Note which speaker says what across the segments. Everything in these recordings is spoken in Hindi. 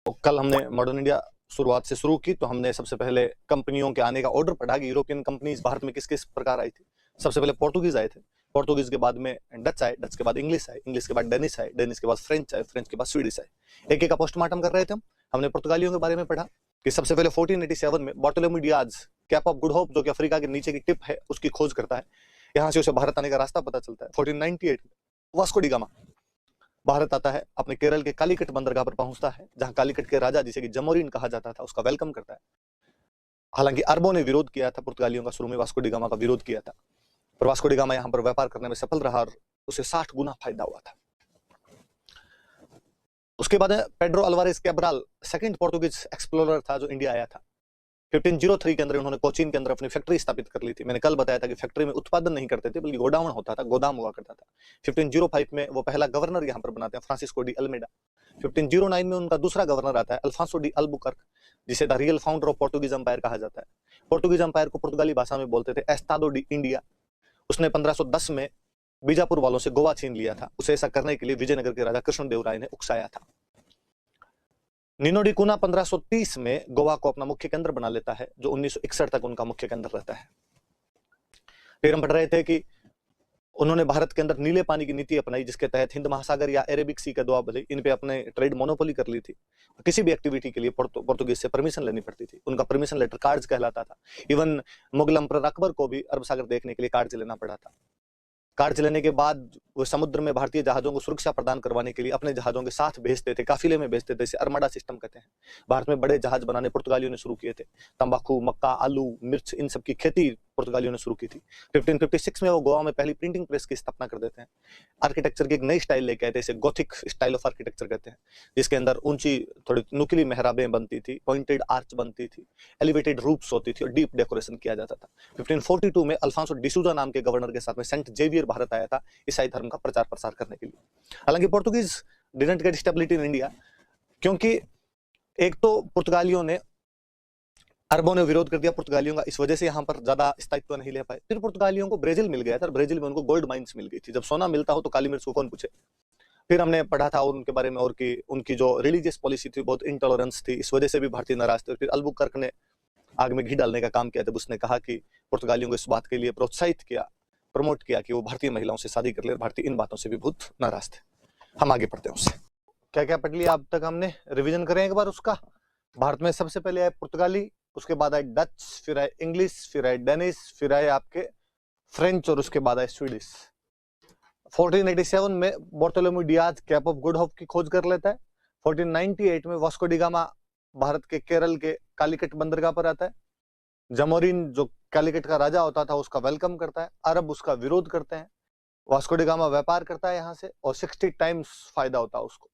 Speaker 1: तो कल हमने मॉडर्न इंडिया शुरुआत से शुरू की, तो हमने सबसे पहले कंपनियों के आने का ऑर्डर पढ़ा कि यूरोपियन कंपनीज भारत में किस किस प्रकार आई थी। सबसे पहले पोर्टुगीज आए थे, पोर्टुगीज के बाद में डच आए, डच के बाद इंग्लिश आए, इंग्लिश के बाद डेनिश आए, डेनिश के बाद फ्रेंच आए, फ्रेंच के बाद स्वीडिश आए। एक एक का पोस्टमार्टम कर रहे थे हम। हमने पुर्तगालियों के बारे में पढ़ा कि सबसे पहले 1487 में Bartolomeu Dias Cape of Good Hope, जो कि अफ्रीका के नीचे की टिप है, उसकी खोज करता है। यहाँ से उसे भारत आने का रास्ता पता चलता है। 1498 में वास्को डी गामा भारत आता है, अपने केरल के कालीकट बंदरगाह पर पहुंचता है, जहां कालीकट के राजा, जिसे कि जमोरिन कहा जाता था, उसका वेलकम करता है। हालांकि अरबों ने विरोध किया था पुर्तगालियों का, शुरू में वास्को डी गामा का विरोध किया था, पर वास्को डी गामा यहाँ पर व्यापार करने में सफल रहा और उसे 60 गुना फायदा हुआ था। उसके बाद Pedro Alvares Cabral second Portuguese explorer था जो इंडिया आया था। 1503 के अंदर उन्होंने कोचीन के अंदर अपनी फैक्ट्री स्थापित कर ली थी। मैंने कल बताया था कि फैक्ट्री में उत्पादन नहीं करते थे, बल्कि गोडाउन होता था, गोदाम हुआ करता था। 1505 में वो पहला गवर्नर यहाँ पर बनाते हैं, फ्रांसिस्को डी अल्मेडा। 1509 में उनका दूसरा गवर्नर आता है, अल्फांसो डी अल्बुकर्क, जिसे the real founder of Portuguese empire कहा जाता है। पोर्टुगीज एम्पायर को पुर्तगाली भाषा में बोलते थे एस्तादो डी इंडिया। उसने 1510 में बीजापुर वालों से गोवा छीन लिया था। उसे ऐसा करने के लिए विजयनगर के राजा कृष्णदेव राय ने उकसाया था। निनो डी कुना 1530 में गोवा को अपना मुख्य केंद्र बना लेता है, जो 1961 तक उनका मुख्य केंद्र रहता है। फिर हम पढ़ रहे थे कि उन्होंने भारत के अंदर नीले पानी की नीति अपनाई, जिसके तहत हिंद महासागर या अरेबिक सी का दुआबली, इन पे अपने ट्रेड मोनोपोली कर ली थी। किसी भी एक्टिविटी के लिए पोर्तुगीज से परमिशन लेनी पड़ती थी। उनका परमिशन लेटर कार्ड्स कहलाता था। इवन मुगल एम्परर अकबर को भी अरब सागर देखने के लिए कार्ड्स लेना पड़ा था। कार्ड्स लेने के बाद वो समुद्र में भारतीय जहाजों को सुरक्षा प्रदान करवाने के लिए अपने जहाजों के साथ भेजते थे, काफिले में भेजते थे। इसे अर्माडा सिस्टम कहते हैं। भारत में बड़े जहाज बनाने पुर्तगालियों ने शुरू किए थे। तंबाकू, मक्का, आलू, मिर्च, इन सब की खेती पुर्तगालियों ने शुरू की थी। 1556 में वो गोवा में पहली प्रिंटिंग प्रेस की स्थापना कर देते हैं। आर्किटेक्चर की एक नई स्टाइल लेके आए थे, इसे गोथिक स्टाइल ऑफ आर्किटेक्चर कहते हैं, जिसके अंदर ऊंची थोड़ी नुकीली मेहराबें बनती थी, पॉइंटेड आर्च बनती थी, एलिवेटेड रूफ्स होती थी और डीप डेकोरेशन किया जाता था। 1542 में अल्फांसो डिसूजा नाम के गवर्नर के साथ में सेंट जेवियर भारत आया था ईसाई धर्म का प्रचार प्रसार करने के लिए। हालांकि Portuguese didn't get stability in India, क्योंकि एक तो पुर्तगालियों ने, अरबों ने विरोध कर दिया पुर्तगालियों का, इस वजह से यहाँ पर ज्यादा स्थायित्व नहीं ले पाए। फिर पुर्तगालियों को ब्राजील मिल गया था, ब्राजील में उनको गोल्ड माइंस मिल गई थी। जब सोना मिलता हो तो काली मिर्च को कौन पूछे। फिर हमने पढ़ा था और उनके बारे में, और कि उनकी जो रिलीजियस पॉलिसी थी बहुत इंटॉलरेंस थी, इस वजह से भी भारतीय नाराज थे। फिर अल्बुकर्क ने आग में घी डालने का काम किया। जब उसने कहा कि पुर्तगालियों को इस बात के लिए प्रोत्साहित किया, प्रमोट किया कि वो भारतीय महिलाओं से शादी कर ले, भारतीय इन बातों से भी बहुत नाराज थे। हम आगे पढ़ते हैं उससे। क्या क्या पढ़ लिया अब तक हमने, रिविजन करें एक बार उसका। भारत में सबसे पहले आए पुर्तगाली, उसके बाद आए डच, फिर आए इंग्लिश, फिर आए डेनिश, फिर आए आपके फ्रेंच, और उसके बाद आए स्वीडिश। 1487 में Bartolomeu Dias Cape of Good Hope की खोज कर लेता है। 1498 में वास्को डी गामा भारत के केरल के कालीकट बंदरगाह पर आता है। जमोरिन, जो कालीकट का राजा होता था, उसका वेलकम करता है। अरब उसका विरोध करते हैं। वास्को डी गामा व्यापार करता है यहाँ से, और 60 टाइम्स फायदा होता है उसको।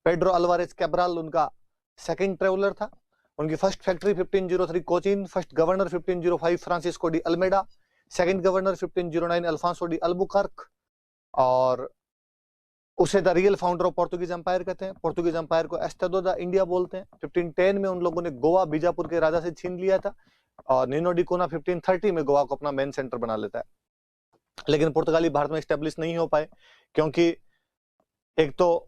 Speaker 1: पेड्रो अल्वारेज कैब्राल उनका सेकंड ट्रेवलर था। उनकी first factory 1503 Cochin, first governor 1505 Francisco de Almeida, second governor 1509 Afonso de Albuquerque, और उसे the real founder of Portuguese empire कहते हैं। पोर्तुगीज एम्पायर को एस्तादो दा इंडिया बोलते हैं। 1510 में उन लोगों ने गोवा बीजापुर के राजा से छीन लिया था, और निनो डी कुना 1530 में गोवा को अपना मेन सेंटर बना लेता है। लेकिन पुर्तगाली भारत में स्टेब्लिश नहीं हो पाए, क्योंकि एक तो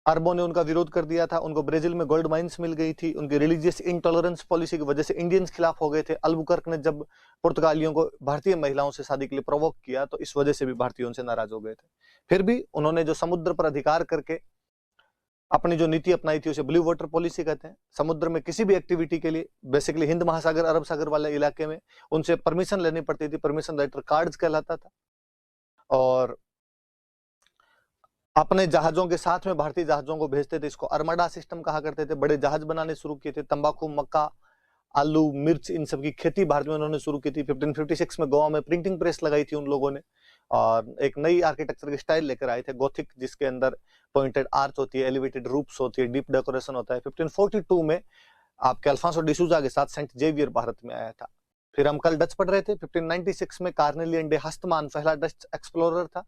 Speaker 1: अरबों ने उनका विरोध कर दिया था, उनको ब्राजील में गोल्ड माइंस मिल गई थी, उनकी रिलीजियस इंटॉलरेंस पॉलिसी की वजह से इंडियंस खिलाफ हो गए थे। अल्बुकर्क ने जब पुर्तगालियों को भारतीय महिलाओं से शादी के लिए प्रोवोक किया, तो इस वजह से भी भारतीयों से नाराज हो गए थे। फिर भी उन्होंने जो समुद्र पर अधिकार करके अपनी जो नीति अपनाई थी, उसे ब्लू वाटर पॉलिसी कहते हैं। समुद्र में किसी भी एक्टिविटी के लिए, बेसिकली हिंद महासागर, अरब सागर वाले इलाके में, उनसे परमिशन लेनी पड़ती थी। परमिशन लेटर कार्ड्स कहलाता था। और अपने जहाजों के साथ में भारतीय जहाजों को भेजते थे, इसको अर्माडा सिस्टम कहा करते थे। बड़े जहाज बनाने शुरू किए थे। तंबाकू, मक्का, आलू, मिर्च, इन सब की खेती भारत में उन्होंने शुरू की थी। 1556 में गोवा में प्रिंटिंग प्रेस लगाई थी उन लोगों ने, और एक नई आर्किटेक्चर की स्टाइल लेकर आए थे, गोथिक, जिसके अंदर पॉइंटेड आर्च होती है, एलिवेटेड रूफ्स होती है, डीप डेकोरेशन होता है। 1542 में आपके अल्फांसो डिसूजा के साथ सेंट जेवियर भारत में आया था। फिर हम कल डच पढ़ रहे थे। 1596 में कार्नेलियन डे हस्तमान पहला डच एक्सप्लोरर था।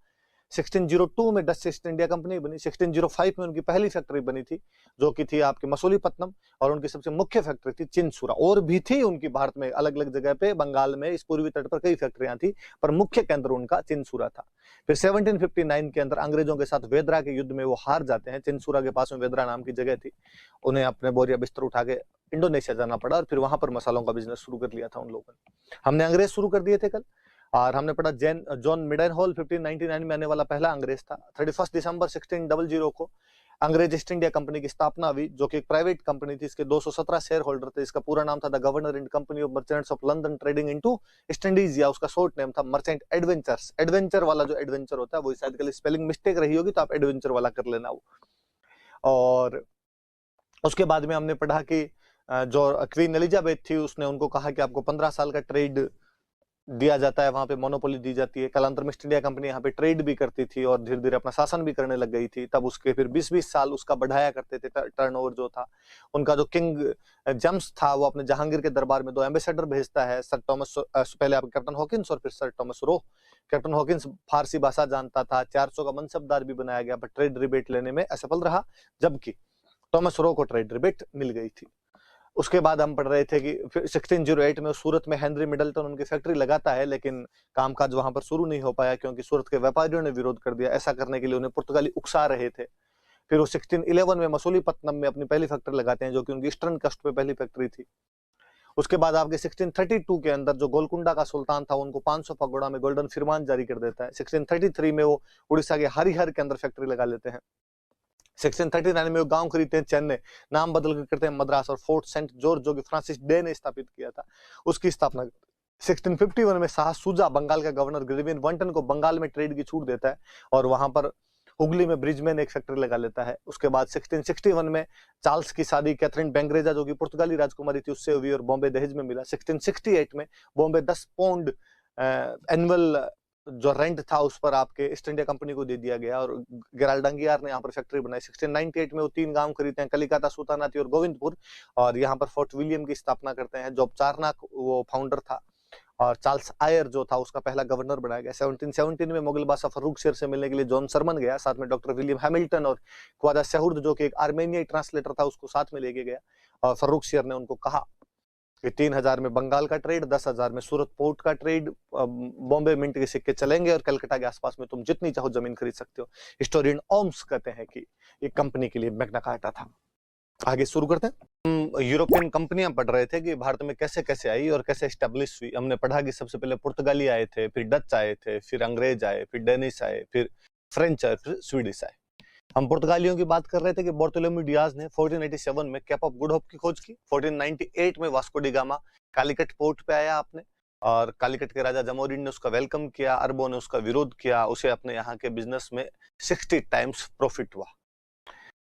Speaker 1: 1602 में डच ईस्ट इंडिया कंपनी बनी। 1605 में उनकी पहली फैक्ट्री बनी थी, जो कि थी आपके मसूलीपट्टनम, और उनकी सबसे मुख्य फैक्ट्री थी चिनसुरा। और भी थी उनकी भारत में अलग अलग जगह पे, बंगाल में, इस पूर्वी तट पर कई फैक्ट्रियां थी, पर मुख्य केंद्र उनका चिनसुरा था। फिर 1759 के अंदर अंग्रेजों के साथ वेदरा के युद्ध में वो हार जाते हैं। चिनसुरा के पास में वेदरा नाम की जगह थी, उन्हें अपने बोरिया बिस्तर उठा के इंडोनेशिया जाना पड़ा, और फिर वहां पर मसालों का बिजनेस शुरू कर लिया था उन लोगों ने। हमने अंग्रेज शुरू कर दिए थे कल, और हमने पढ़ा जॉन मिडेनहोल 1599 में आने वाला पहला अंग्रेज था। 31 दिसंबर 1600 को अंग्रेज ईस्ट इंडिया कंपनी की स्थापना हुई, जो कि एक प्राइवेट कंपनी थी। इसके 217 शेयर होल्डर थे। इसका पूरा नाम था the governor and company of merchants of London trading into east Indies, या उसका शॉर्ट नेम था मर्चेंट एडवेंचर्स। एडवेंचर वाला जो एडवेंचर होता है, वो शायद कल स्पेलिंग मिस्टेक रही होगी, तो आप एडवेंचर वाला कर लेना वो। और उसके बाद में हमने पढ़ा कि जो क्वीन एलिजाबेथ थी, उसने उनको कहा कि आपको 15 साल का ट्रेड दिया जाता है, वहां पे मोनोपोली दी जाती है। कालांतर में ईस्ट इंडिया कंपनी यहाँ पे ट्रेड भी करती थी और धीरे धीरे अपना शासन भी करने लग गई थी। तब उसके फिर 20-20 साल उसका बढ़ाया करते थे टर्नओवर जो था। उनका जो किंग जेम्स था, वो अपने जहांगीर के दरबार में 2 एम्बेसडर भेजता है, सर टॉमस, पहले आप कैप्टन हॉकिंस और फिर sir Thomas Roe. Captain Hawkins फारसी भाषा जानता था, 400 का मनसबदार भी बनाया गया, पर ट्रेड रिबेट लेने में असफल रहा, जबकि टॉमस रो को ट्रेड रिबेट मिल गई थी। उसके बाद हम पढ़ रहे थे कि 1608 में सूरत में हेनरी मिडल्टन उनकी फैक्ट्री लगाता है, लेकिन कामकाज वहां पर शुरू नहीं हो पाया, क्योंकि सूरत के व्यापारियों ने विरोध कर दिया। ऐसा करने के लिए उन्हें पुर्तगाली उकसा रहे थे। फिर वो 1611 में मसूलीपट्टनम में अपनी पहली फैक्ट्री लगाते हैं, जो कि उनकी ईस्टर्न कस्ट पे पहली फैक्ट्री थी। उसके बाद आपके 1632 के अंदर जो गोलकुंडा का सुल्तान था, उनको 500 पगोड़ा में गोल्डन फरमान जारी कर देता है। 1633 में वो उड़ीसा के हरिहर के अंदर फैक्ट्री लगा लेते हैं। 1639 में वो गांव खरीदते हैं चेन्नई, नाम बदल कर करते हैं मद्रास, और फोर्ट सेंट जॉर्ज जो कि फ्रांसिस डे ने स्थापित किया था, उसकी स्थापना। 1651 में शाह सुजा बंगाल का गवर्नर ग्रेवियन वंटन को बंगाल में ट्रेड की छूट देता है, और वहां पर हुगली में ब्रिज में एक फैक्ट्री लगा लेता है। उसके बाद 1661 में चार्ल्स की शादी कैथरीन बेंग्रेजा, जो कि पुर्तगाली राजकुमारी थी, उससे हुई और बॉम्बे दहेज में मिला। 1668 में बॉम्बे 10 पाउंड एनुअल जो रेंट था उस पर आपके ईस्ट इंडिया कंपनी को दे दिया गया, और गिराल्डंगियार ने यहाँ पर फैक्ट्री बनाई। 1698 में वो 3 गांव खरीदते हैं, कलिकाता, सुतानाती और गोविंदपुर, और यहाँ पर फोर्ट विलियम की स्थापना करते हैं। जॉब चारनाक वो फाउंडर था, और चार्ल्स आयर जो था उसका पहला गवर्नर बनाया गया। 1717 में मुगल बादशाह फर्रुख शेर से मिलने के लिए जॉन सरमन गया, साथ में डॉक्टर विलियम हैमिल्टन और ख्वाजा सेहुर्द जो कि एक आर्मेनियाई ट्रांसलेटर था, उसको साथ में लेके गया। और फर्रुख शेर ने उनको कहा कि 3000 में बंगाल का ट्रेड, 10,000 में सूरत पोर्ट का ट्रेड, बॉम्बे मिंट के सिक्के चलेंगे, और कलकत्ता के आसपास में तुम जितनी चाहो जमीन खरीद सकते हो। हिस्टोरियन ओम्स कहते हैं कि ये कंपनी के लिए मैग्ना कार्टा था। आगे शुरू करते हैं। हम यूरोपियन कंपनियां पढ़ रहे थे कि भारत में कैसे कैसे आई और कैसे एस्टेब्लिश हुई। हमने पढ़ा कि सबसे पहले पुर्तगाली आए थे, फिर डच आए थे, फिर अंग्रेज आए, फिर डेनिश आए, फिर फ्रेंच आए, फिर स्वीडिश आए। हम पुर्तगालियों की बात कर रहे थे कि बार्टोलोम्यू डियाज ने 1487 में कैप ऑफ गुड होप की खोज की। 1498 में Vasco D gamma Calicut port पे आया आपने, और कालीकट के राजा जमोरिन ने उसका वेलकम किया, अरबों ने उसका विरोध किया, उसे अपने यहाँ के बिजनेस में 60 टाइम्स प्रॉफिट हुआ।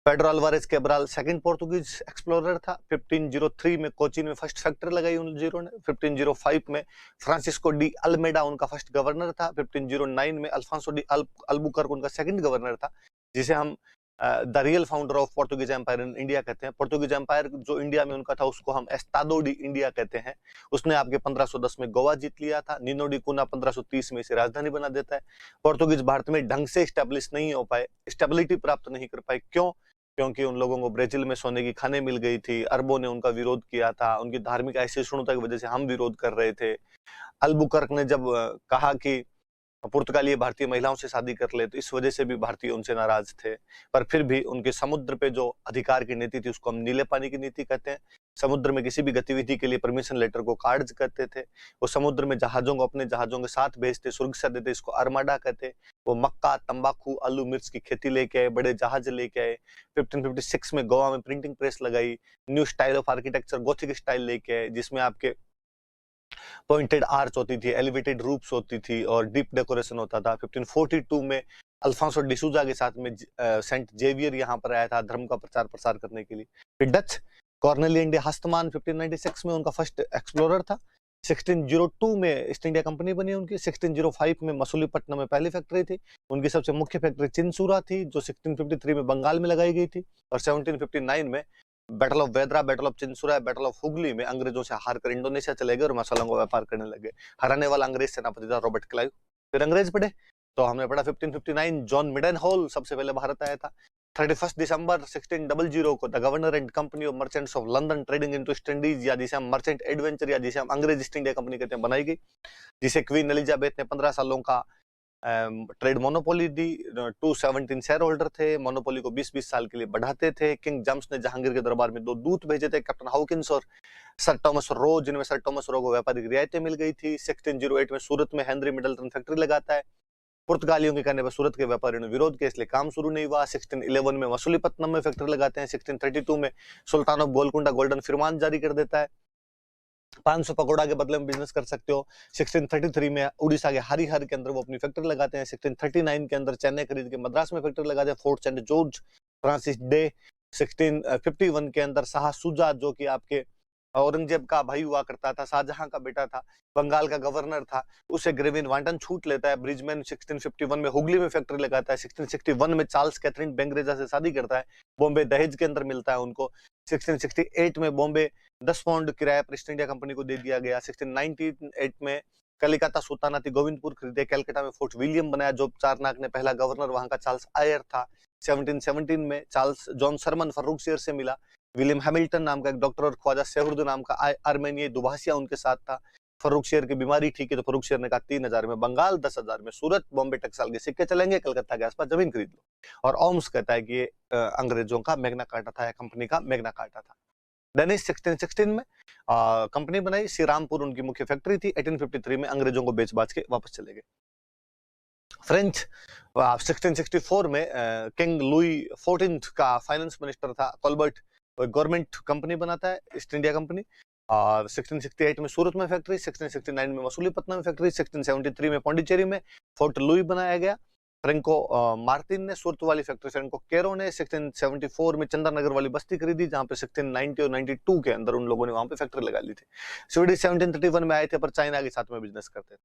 Speaker 1: Pedro Alvares Cabral second Portuguese explorer था। 1503 में कोचीन में फर्स्ट फैक्ट्री लगाई उन जीरो ने। 1505 में फ्रांसिस्को डी अल्मेडा उनका फर्स्ट गवर्नर था। 1509 में अल्फांसो डी अल्बुकर्क उनका सेकंड गवर्नर था, जिसे हम the real founder of Portuguese empire in India कहते हैं। पोर्तुगीज एम्पायर जो इंडिया में उनका था, उसको हम एस्तादो डी इंडिया कहते हैं। उसने आपके 1510 में गोवा जीत लिया था। निनो डी कुना 1530 में इसे राजधानी बना देता है। पोर्तुगीज भारत में ढंग से स्टेब्लिश नहीं हो पाए, स्टेबिलिटी प्राप्त नहीं कर पाए। क्यों? क्योंकि उन लोगों को ब्राजील में सोने की खानें मिल गई थी, अरबों ने उनका विरोध किया था, उनकी धार्मिक असहिष्णुता की वजह से हम विरोध कर रहे थे। अल्बुकर्क ने जब कहा कि पुर्तगाली भारतीय महिलाओं से शादी कर ले, तो इस वजह से भी भारतीय उनसे नाराज थे। पर फिर भी उनके समुद्र पे जो अधिकार की नीति थी, उसको हम नीले पानी की नीति कहते हैं। समुद्र में किसी भी गतिविधि के लिए परमिशन लेटर को कार्ड्स कहते थे। वो समुद्र में जहाजों को अपने जहाजों के साथ भेजते, सुरक्षा देते, इसको आर्माडा कहते। वो मक्का, तंबाकू, आलू, मिर्च की खेती लेके आए, बड़े जहाज लेके आए। 1556 में गोवा में प्रिंटिंग प्रेस लगाई। New style of architecture Gothic style लेके आए, जिसमें आपके पॉइंटेड आर्च होती थी, एलिवेटेड रूफ्स होती थी और डीप डेकोरेशन होता था। 1542 में अल्फांसो डिसूजा के साथ में सेंट जेवियर यहाँ पर आया था धर्म का प्रचार प्रसार करने के लिए। फिर डच कॉर्नेलियन डे हस्तमान 1596 में उनका फर्स्ट एक्सप्लोरर था। 1602 में ईस्ट इंडिया कंपनी बनी उनकी। 1605 में मसूलीपट्टनम में पहली फैक्ट्री थी। उनकी सबसे मुख्य फैक्ट्री चिनसुरा थी, जो 1653 में बंगाल में लगाई गई थी। और 1759 में battle of Bedara, battle of Chinsurah, battle of Hooghly में अंग्रेजों से हार कर इंडोनेशिया चले गए और मसालों का व्यापार करने लगे। हराने वाला अंग्रेज सेनापति था रॉबर्ट क्लाइव। फिर अंग्रेज पढ़े तो हमने पढ़ा 1559 जॉन मिडेनहोल सबसे पहले भारत आया था। 31 दिसंबर 1600 को the governor and company of merchants of London trading in east Indies, या जिसे हम मर्चेंट एडवेंचर या जिसे हम अंग्रेज ईस्ट इंडिया कंपनी कहते हैं, बनाई गई, जिसे क्वीन एलिजाबेथ ने 15 सालों का ट्रेड मोनोपोली दी। 217 शेयर होल्डर थे, मोनोपोली को 20-20 साल के लिए बढ़ाते थे। किंग जेम्स ने जहांगीर के दरबार में 2 दूत भेजे थे, कैप्टन हॉकिंस और सर थॉमस रो, जिनमें सर थॉमस रो को व्यापारिक रियायतें मिल गई थी। 1608 में सूरत में हेनरी मिडलटन फैक्ट्री लगाता है। पुर्तगालियों के कहने पर सूरत के व्यापारियों ने विरोध किया, इसलिए काम शुरू नहीं हुआ। 1611 में मसूलीपट्टनम में फैक्ट्री लगाते हैं। 1632 में सुल्तान ऑफ गोलकुंडा गोल्डन फरमान जारी कर देता है, 500 पकौड़ा के बदले में बिजनेस कर सकते हो। 1633 में उड़ीसा के हरिहर के अंदर वो अपनी फैक्ट्री लगाते हैं। 1639 के अंदर चेन्नई खरीद के मद्रास में फैक्ट्री लगाते हैं, Fort Saint George Francis Day. 1651 के अंदर शाह सुजा, जो कि आपके औरंगजेब का भाई हुआ करता था, शाहजहां का बेटा था, बंगाल का गवर्नर था, उसे ग्रेविन वांटन छूट लेता है। ब्रिजमैन 1651 में हुगली में फैक्ट्री लगाता है। 1661 में चार्ल्स कैथरीन बेंगरेजा से शादी करता है, बॉम्बे दहेज के अंदर मिलता है उनको। 1668 में बॉम्बे 10 पाउंड किराया पर ईस्ट इंडिया कंपनी को दे दिया गया। 1698 में कलिकता सुल्तानाती गोविंदपुर खरीदे। कलकत्ता में फोर्ट विलियम बनाया, जो चारनाक ने पहला गवर्नर वहां का चार्ल्स आयर था। 1717 में चार्ल्स जॉन सरमन फर्रुखसियर से मिला। विलियम हैमिल्टन नाम का एक डॉक्टर और ख्वाजा सेहुर्द नाम का आर्मेनियाई दुभाषिया उनके साथ था। फर्रुखसियर की बीमारी ठीक है तो फर्रुखसियर ने कहा 3000 में बंगाल, 10,000 में सूरत, बॉम्बे टकसाल के सिक्के चलेंगे, कलकत्ता के आसपास जमीन खरीद लो। और ओम्स कहता है कि ये अंग्रेजों का मैग्ना कार्टा था या कंपनी का मैग्ना कार्टा था। डेनिस 1616 में कंपनी बनाई, श्री रामपुर उनकी मुख्य फैक्ट्री थी। 1853 में अंग्रेजों को बेच बाच के वापस चले गए। फ्रेंच 1664 में किंग लुई 14 का फाइनेंस मिनिस्टर था कॉलबर्ट, गवर्नमेंट कंपनी बनाता है ईस्ट इंडिया कंपनी। और 1668 में सूरत में फैक्ट्री, 1669 में मसूलीपट्टनम में फैक्ट्री, 1673 में पौंडीचेरी में फोर्ट लुई बनाया गया। फ्रेंको मार्टिन ने सूरत वाली फैक्ट्री, फ्रेंको केरो ने 1674 में चंद्रनगर वाली बस्ती खरीदी, जहां पे 1690 और 92 के अंदर उन लोगों ने वहां पे फैक्ट्री लगा ली थी। स्वीडिश 1731 में आए थे, पर चाइना के साथ में बिजनेस करते थे।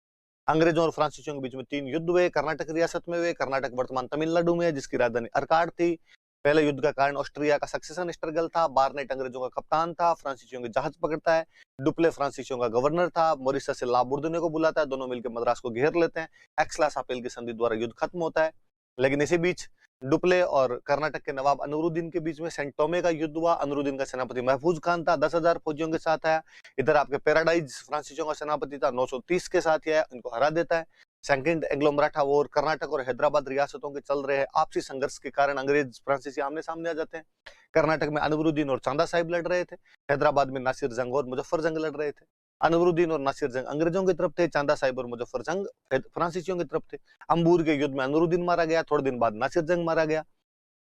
Speaker 1: अंग्रेजों और फ्रांसीसियों के बीच में 3 युद्ध हुए, कर्नाटक रियासत में हुए। कर्नाटक वर्तमान तमिलनाडु में है, जिसकी राजधानी अर्काड थी। पहले युद्ध का कारण ऑस्ट्रिया का सक्सेशन स्ट्रगल था। बार्नेट अंग्रेजों का कप्तान था, फ्रांसीसियों के जहाज पकड़ता है। डुप्ले फ्रांसीसियों का गवर्नर था। मॉरिशस से लाबुर्दने को बुलाता है, दोनों मिलकर मद्रास को घेर लेते हैं। एक्सला-सापेल की संधि द्वारा युद्ध खत्म होता है। लेकिन इसी बीच डुप्ले और कर्नाटक के नवाब अनूरुद्दीन के बीच में सेंट टोमे का युद्ध हुआ। अनूरुद्दीन का सेनापति महफूज खान था, 10,000 फौजियों के साथ आया। इधर आपके पैराडाइज फ्रांसीसियों का सेनापति था, 930 के साथ आया, इनको हरा देता है। Second Anglo Maratha war, Karnataka और हैदराबाद रियासतों के चल रहे आपसी संघर्ष के कारण अंग्रेज फ्रांसीसी आमने सामने आ जाते हैं। कर्नाटक में अनवरुद्दीन और चांदा साहिब लड़ रहे थे, हैदराबाद में नासिर जंग और मुजफ्फर जंग लड़ रहे थे। अनवरुद्दीन और नासिर जंग अंग्रेजों की तरफ थे, चांदा साहिब और मुजफ्फर जंग फ्रांसीसियों की तरफ थे। अंबूर के युद्ध में अनवरुद्दीन मारा गया, थोड़े दिन बाद नासिर जंग मारा गया।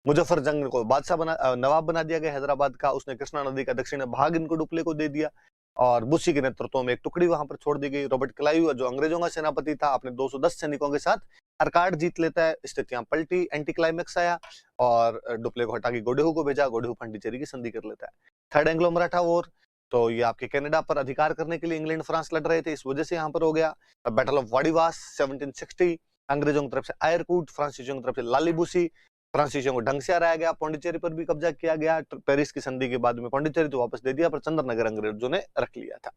Speaker 1: मुजफ्फर जंग को नवाब बना दिया गया हैदराबाद का, उसने कृष्णा नदी का दक्षिण भाग इनको डुप्ले को दे दिया और बुशी के नेतृत्व में एक टुकड़ी वहां पर छोड़ दी गई। रॉबर्ट क्लाइव जो अंग्रेजों का सेनापति था, अपने 210 सैनिकों के साथ अर्काड जीत लेता है। स्थितियां पलटी, एंटी क्लाइमेक्स आया और डुप्ले को हटा के गोडेहू को भेजा, गोडेहू पांडिचेरी की संधि कर लेता है। थर्ड एंग्लो मराठा वॉर, तो ये आपके कनाडा पर अधिकार करने के लिए इंग्लैंड फ्रांस लड़ रहे थे, इस वजह से यहाँ पर हो गया। बैटल ऑफ वाडिवास 1760, अंग्रेजों की तरफ से आयरकूट, फ्रांसीसियों की तरफ से लालीबुसी। फ्रांसीसियों को ढंग से हराया गया, पौंडीचेरी पर भी कब्जा किया गया। पेरिस की संधि के बाद में पौंडीचेरी तो वापस दे दिया, पर चंद्रनगर अंग्रेजों ने रख लिया था।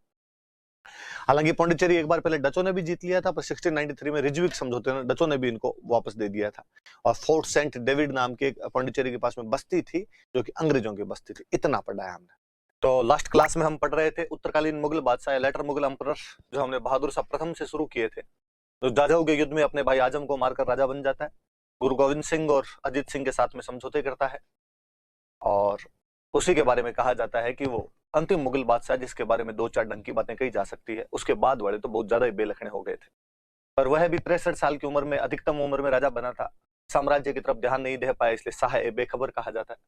Speaker 1: हालांकि पौंडीचेरी एक बार पहले डचों ने भी जीत लिया था, पर 1693 में रिजविक समझौते में डचों ने भी इनको वापस दे दिया था। और फोर्ट सेंट डेविड नाम की पौंडीचेरी के पास में बस्ती थी, जो कि अंग्रेजों की बस्ती थी। इतना पढ़ा है हमने। तो लास्ट क्लास में हम पढ़ रहे थे उत्तरकालीन मुगल बादशाह, लेटर मुगल अम्परर, जो हमने बहादुर शाह प्रथम से शुरू किए थे। तो जाजऊ के युद्ध में अपने भाई आजम को मारकर राजा बन जाता है, गुरु गोविंद सिंह और अजीत सिंह के साथ में समझौते करता है, और उसी के बारे में कहा जाता है कि वो अंतिम मुगल बादशाह जिसके बारे में 2-4 ढंग की बातें कही जा सकती है। उसके बाद वाले तो बहुत ज्यादा ही बेलखने हो गए थे, पर वह भी 63 साल की उम्र में, अधिकतम उम्र में राजा बना था। साम्राज्य की तरफ ध्यान नहीं दे पाया, इसलिए शाह ए बेखबर कहा जाता है।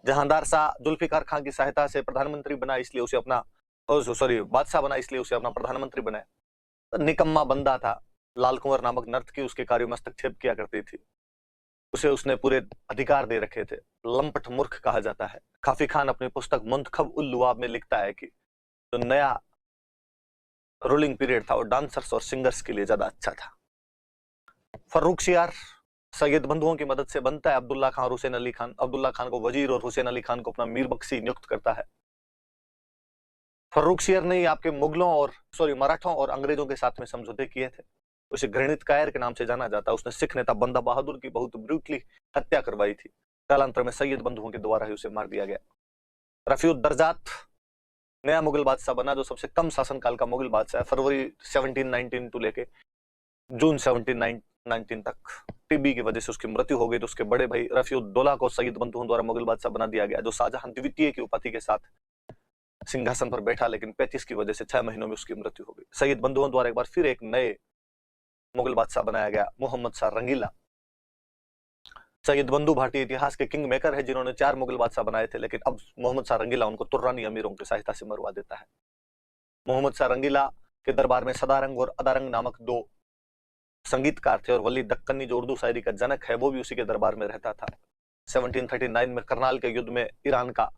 Speaker 1: जहांदार शाह जुल्फिकार खान की सहायता से प्रधानमंत्री बना, इसलिए उसे अपना बादशाह बना, इसलिए उसे अपना प्रधानमंत्री बनाया। निकम्मा बंदा था, लाल कुंवर नामक नर्तकी उसके कार्यों में हस्तक्षेप किया करती थी, उसे उसने पूरे अधिकार दे रखे थे। लंपट मूर्ख कहा जाता है। काफी खान अपनी पुस्तक मुंतखब उल लुआब में लिखता है कि जो नया रूलिंग पीरियड था वो डांसर्स और सिंगर्स के लिए ज्यादा अच्छा था। फर्रुखसियार सैयद बंधुओं की मदद से बनता है। अब्दुल्ला खान और हुसैन अली खान, अब्दुल्ला खान को वजीर और हुसैन अली खान को अपना मीर बख्शी नियुक्त करता है। फर्रुखसियार ने आपके मुगलों और मराठों और अंग्रेजों के साथ में समझौते किए थे। उसे घृणित कायर के नाम से जाना जाता। उसने सिख नेता बंदा बहादुर की बहुत ब्रूटली हत्या करवाई थी। कालांतर में सैयद बंधुओं के द्वारा ही उसे मार दिया गया। रफीउद्दर्जात नया मुगल बादशाह बना, जो सबसे कम शासनकाल का मुगल बादशाह है। फरवरी 1719 टू लेके जून 1719 तक टीबी की वजह से उसकी मृत्यु हो गई। तो उसके बड़े भाई रफीउद्दौला को सैयद बंधुओं द्वारा मुगल बादशाह बना दिया गया, जो शाहजहां द्वितीय की उपाधि के साथ सिंहासन पर बैठा, लेकिन 35 की वजह से 6 महीनों में उसकी मृत्यु हो गई। सैयद बंधुओं द्वारा एक बार फिर एक नए मुगल बादशाह बनाया गया, मोहम्मद शाह रंगीला। सैयद बंधु भारतीय इतिहास के किंग मेकर है, जिन्होंने 4 मुगल बादशाह बनाए थे, लेकिन अब मोहम्मद शाह रंगीला उनको तुर्रानी अमीरों की सहायता से मरवा देता है। मोहम्मद शाह रंगीला के दरबार में सदारंग और अदारंग नामक 2 संगीतकार थे, और वली दक्कनी जो उर्दू शायरी का जनक है वो भी उसी के दरबार में रहता था। 1739 में करनाल के युद्ध में ईरान का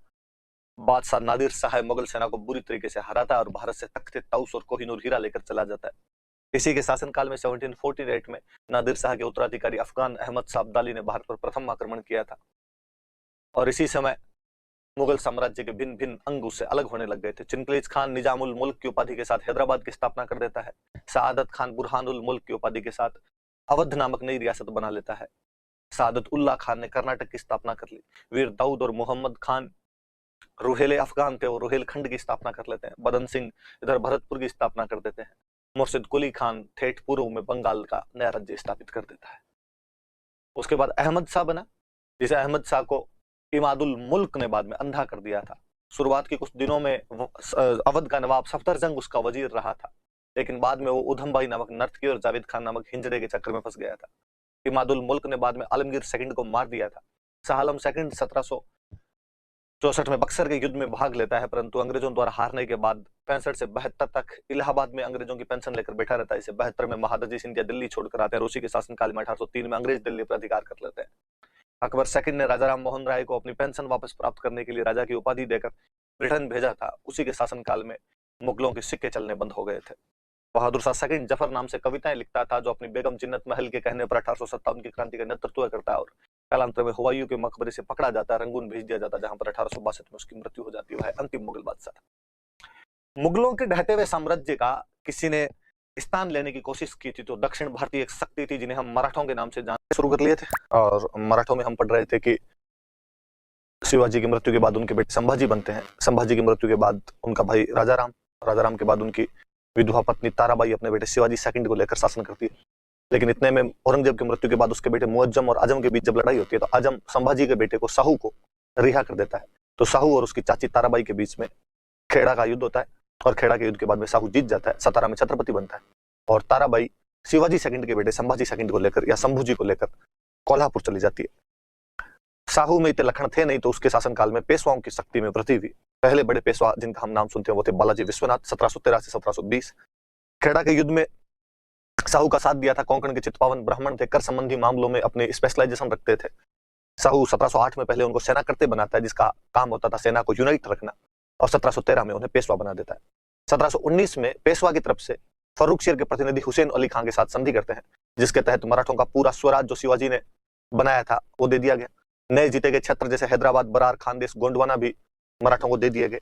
Speaker 1: बादशाह नादिर शाह मुगल सेना को बुरी तरीके से हराता है और भारत से तख्ते ताउस और कोहिनूर हीरा लेकर चला जाता है। इसी के शासनकाल में 1748 में नादिर शाह के उत्तराधिकारी अफगान अहमद शाह अब्दाली ने भारत पर प्रथम आक्रमण किया था, और इसी समय मुगल साम्राज्य के भिन्न भिन्न अंग उससे अलग होने लग गए थे। चिनकलीज खान निजामुल मुल्क की उपाधि के साथ हैदराबाद की स्थापना कर देता है। सआदत खान बुरहानुल मुल्क की उपाधि के साथ अवध नामक नई रियासत बना लेता है। सआदत उल्लाह खान ने कर्नाटक की स्थापना कर ली। वीर दाऊद और मोहम्मद खान रुहेले अफगान थे, और रुहेलखंड की स्थापना कर लेते हैं। बदन सिंह इधर भरतपुर की स्थापना कर देते हैं। मुर्शिद कुली खान ठेठ पूर्व में बंगाल का नया राज्य स्थापित कर देता है। उसके बाद अहमद शाह बना, जिसे अहमद शाह को इमादुल मुल्क ने बाद में अंधा कर दिया था। शुरुआत के कुछ दिनों में अवध का नवाब सफदरजंग उसका वजीर रहा था, लेकिन बाद में वो उधम भाई नामक नर्तकी और जावेद खान नामक हिंजड़े के चक्कर में फंस गया था। इमादुल मुल्क ने बाद में आलमगीर सेकंड को मार दिया था। शाह आलम सेकंड 1764 में बक्सर के युद्ध में भाग लेता है, परंतु अंग्रेजों द्वारा हारने के बाद 65 से 72 तक इलाहाबाद में अंग्रेजों की पेंशन लेकर बैठा रहता है। इसे 72 में महादजी सिंधिया दिल्ली छोड़कर आते हैं, और उसी के शासनकाल में 1803 में अंग्रेज दिल्ली पर अधिकार कर लेते हैं। अकबर सेकंड ने राजा राम मोहन राय को अपनी पेंशन वापस प्राप्त करने के लिए राजा की उपाधि देकर ब्रिटेन भेजा था। उसी के शासनकाल में मुगलों के सिक्के चलने बंद हो गए थे। बहादुर शाह सेकंड जफर नाम से कविताएं लिखता था, जो अपनी बेगम जिन्नत महल के कहने पर 1857 की क्रांति का नेतृत्व करता है, और कालांतर में हुमायूं के मकबरे से पकड़ा जाता है, रंगून भेज दिया जाता है, जहां पर 1862 में उसकी मृत्यु हो जाती है। वह अंतिम मुगल बादशाह। मुगलों के ढहते हुए साम्राज्य का किसी ने स्थान लेने की कोशिश की थी, तो दक्षिण भारतीय एक शक्ति थी जिन्हें हम मराठों के नाम से जानना शुरू कर लिए थे। और मराठों में हम पढ़ रहे थे कि शिवाजी की मृत्यु के बाद उनके बेटे संभाजी बनते हैं। संभाजी की मृत्यु के बाद उनका भाई राजाराम के बाद उनकी विधवा पत्नी ताराबाई अपने बेटे शिवाजी सेकंड को लेकर शासन करती है। लेकिन इतने में औरंगजेब की मृत्यु के बाद उसके बेटे मुअज्जम और आजम के बीच जब लड़ाई होती है, तो आजम संभाजी के बेटे को साहू को रिहा कर देता है। तो साहू और उसकी चाची ताराबाई के बीच में खेड़ा का युद्ध होता है, और खेड़ा के युद्ध के बाद में साहू जीत जाता है, 17 में छत्रपति बनता है, और ताराबाई शिवाजी सेकंड के बेटे संभाजी सेकंड को लेकर या शंभूजी को लेकर कोल्हापुर चली जाती है। साहू में इतने लक्षण थे नहीं, तो उसके शासनकाल में पेशवाओं की शक्ति में वृद्धि हुई। पहले बड़े पेशवा जिनका हम नाम सुनते हैं वो थे बालाजी विश्वनाथ 1713 से 1720। खेड़ा के युद्ध में साहू का साथ दिया था। कोंकण के चितपावन ब्राह्मण थे, कर संबंधी मामलों में अपने स्पेशलाइजेशन रखते थे। साहू 1708 में पहले उनको सेना करते बनाता है, जिसका काम होता था सेना को यूनाइट रखना, और 1713 में उन्हें पेशवा बना देता है। 1719 में पेशवा की तरफ से फर्रुखशियर के प्रतिनिधि हुसैन अली खान के साथ संधि करते हैं, जिसके तहत मराठों का पूरा स्वराज जो शिवाजी ने बनाया था वो दे दिया गया। नए जीते गए क्षेत्र जैसे हैदराबाद, बरार, खानदेश, गोंडवाना भी मराठों को दे दिए गए।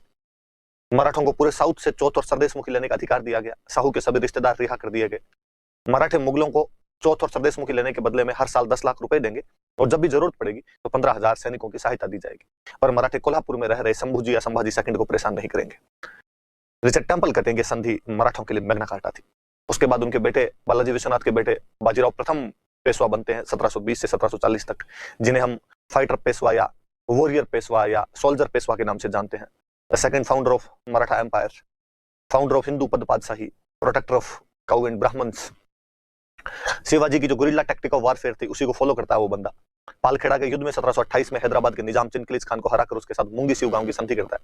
Speaker 1: मराठों को पूरे साउथ से चौथ और सरदेश मुखी लेने का अधिकार दिया गया। साहू के सभी रिश्तेदार रिहा कर दिए गए। मराठे मुगलों को चौथ और सरदेश मुखी लेने के बदले में हर साल 10 लाख रुपए देंगे, और जब भी जरूरत पड़ेगी तो 15,000 सैनिकों की सहायता दी जाएगी। पर मराठे कोल्हापुर में रह रहे शंभूजी या संभाजी सेकंड को परेशान नहीं करेंगे। रिचर्ड टेम्पल कहते हैं कि संधि मराठों के लिए मैग्ना कार्टा थी। उसके बाद उनके बेटे बालाजी विश्वनाथ के बेटे बाजीराव प्रथम पेशवा बनते हैं 1720 से 1740 तक, जिन्हें हम फाइटर पेशवा या वॉरियर पेशवा या सोल्जर पेशवा के नाम से जानते हैं। The second founder of Maratha empire, founder of Hindu Pad Padshahi, protector of cow and brahmins. Shivaji की जो गुरिल्ला टैक्टिक ऑफ वारफेयर थी उसी को फॉलो करता है वो बंदा। पालखेड़ा के युद्ध में 1728 में हैदराबाद के निजाम चिनकलीज खान को हराकर उसके साथ मुंगी सिव गांव की संधि करता है।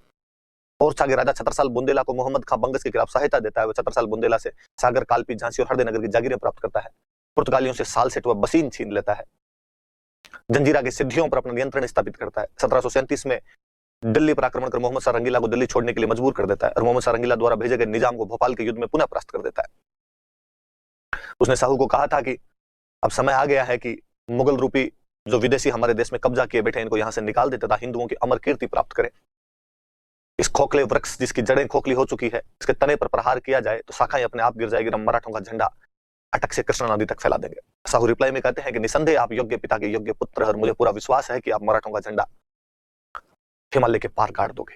Speaker 1: और के राजा छत्रसाल बुंदेला को मोहम्मद खां बंगस के खिलाफ सहायता देता है। वह छत्रसाल बुंदेला से सागर, कालपी, झांसी और हरदे की जागीरें प्राप्त करता है। पुर्तगालियों से साल सेट व बसीन छीन लेता है। जंजीरा के सिद्धियों पर अपना नियंत्रण स्थापित करता है। 1737 में दिल्ली पर आक्रमण कर मोहम्मद शाह रंगीला को दिल्ली छोड़ने के लिए मजबूर कर देता है, और मोहम्मद शाह रंगीला द्वारा भेजे गए निजाम को भोपाल के युद्ध में पुनः परास्त कर देता है। उसने साहू को कहा था कि अब समय आ गया है कि मुगल रूपी जो विदेशी हमारे देश में कब्जा किए बैठे इनको यहां से निकाल देते, तथा हिंदुओं की अमर कीर्ति प्राप्त करें। इस खोखले वृक्ष जिसकी जड़ें खोखली हो चुकी है, इसके तने पर प्रहार किया जाए तो शाखाएं अपने आप गिर जाएगी, मराठों का झंडा अटक से कृष्णा नदी तक फैला देंगे। साहू रिप्लाई में कहते हैं कि निसंदेह आप योग्य पिता के योग्य पुत्र हैं और मुझे पूरा विश्वास है कि आप मराठों का झंडा हिमालय के पार गाड़ दोगे।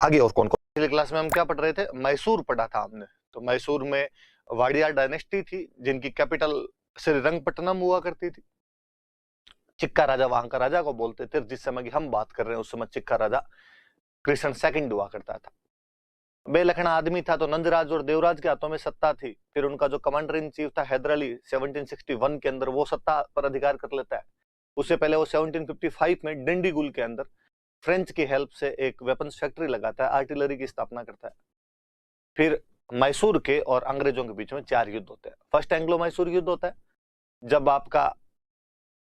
Speaker 1: आगे और कौन कौन। पिछले क्लास में हम क्या पढ़ रहे थे, मैसूर पढ़ा था हमने। तो मैसूर में वाडिया डायनेस्टी थी जिनकी कैपिटल श्रीरंगपट्टनम हुआ करती थी। चिक्का राजा वहां का राजा को बोलते थे। जिस समय की हम बात कर रहे हैं उस समय चिक्का राजा कृष्ण सेकंड हुआ करता था। बेलखना आदमी था, तो नंदराज और देवराज के हाथों में सत्ता थी। फिर उनका जो कमांडर इन चीफ था हैदर अली 1761 के अंदर वो सत्ता पर अधिकार कर लेता है। उससे पहले वो 1755 में डिंडीगुल के अंदर फ्रेंच की हेल्प से एक वेपन्स फैक्ट्री लगाता है, आर्टिलरी की स्थापना करता है। फिर मैसूर के और अंग्रेजों के बीच में 4 युद्ध होते हैं। फर्स्ट एंग्लो मैसूर युद्ध होता है, जब आपका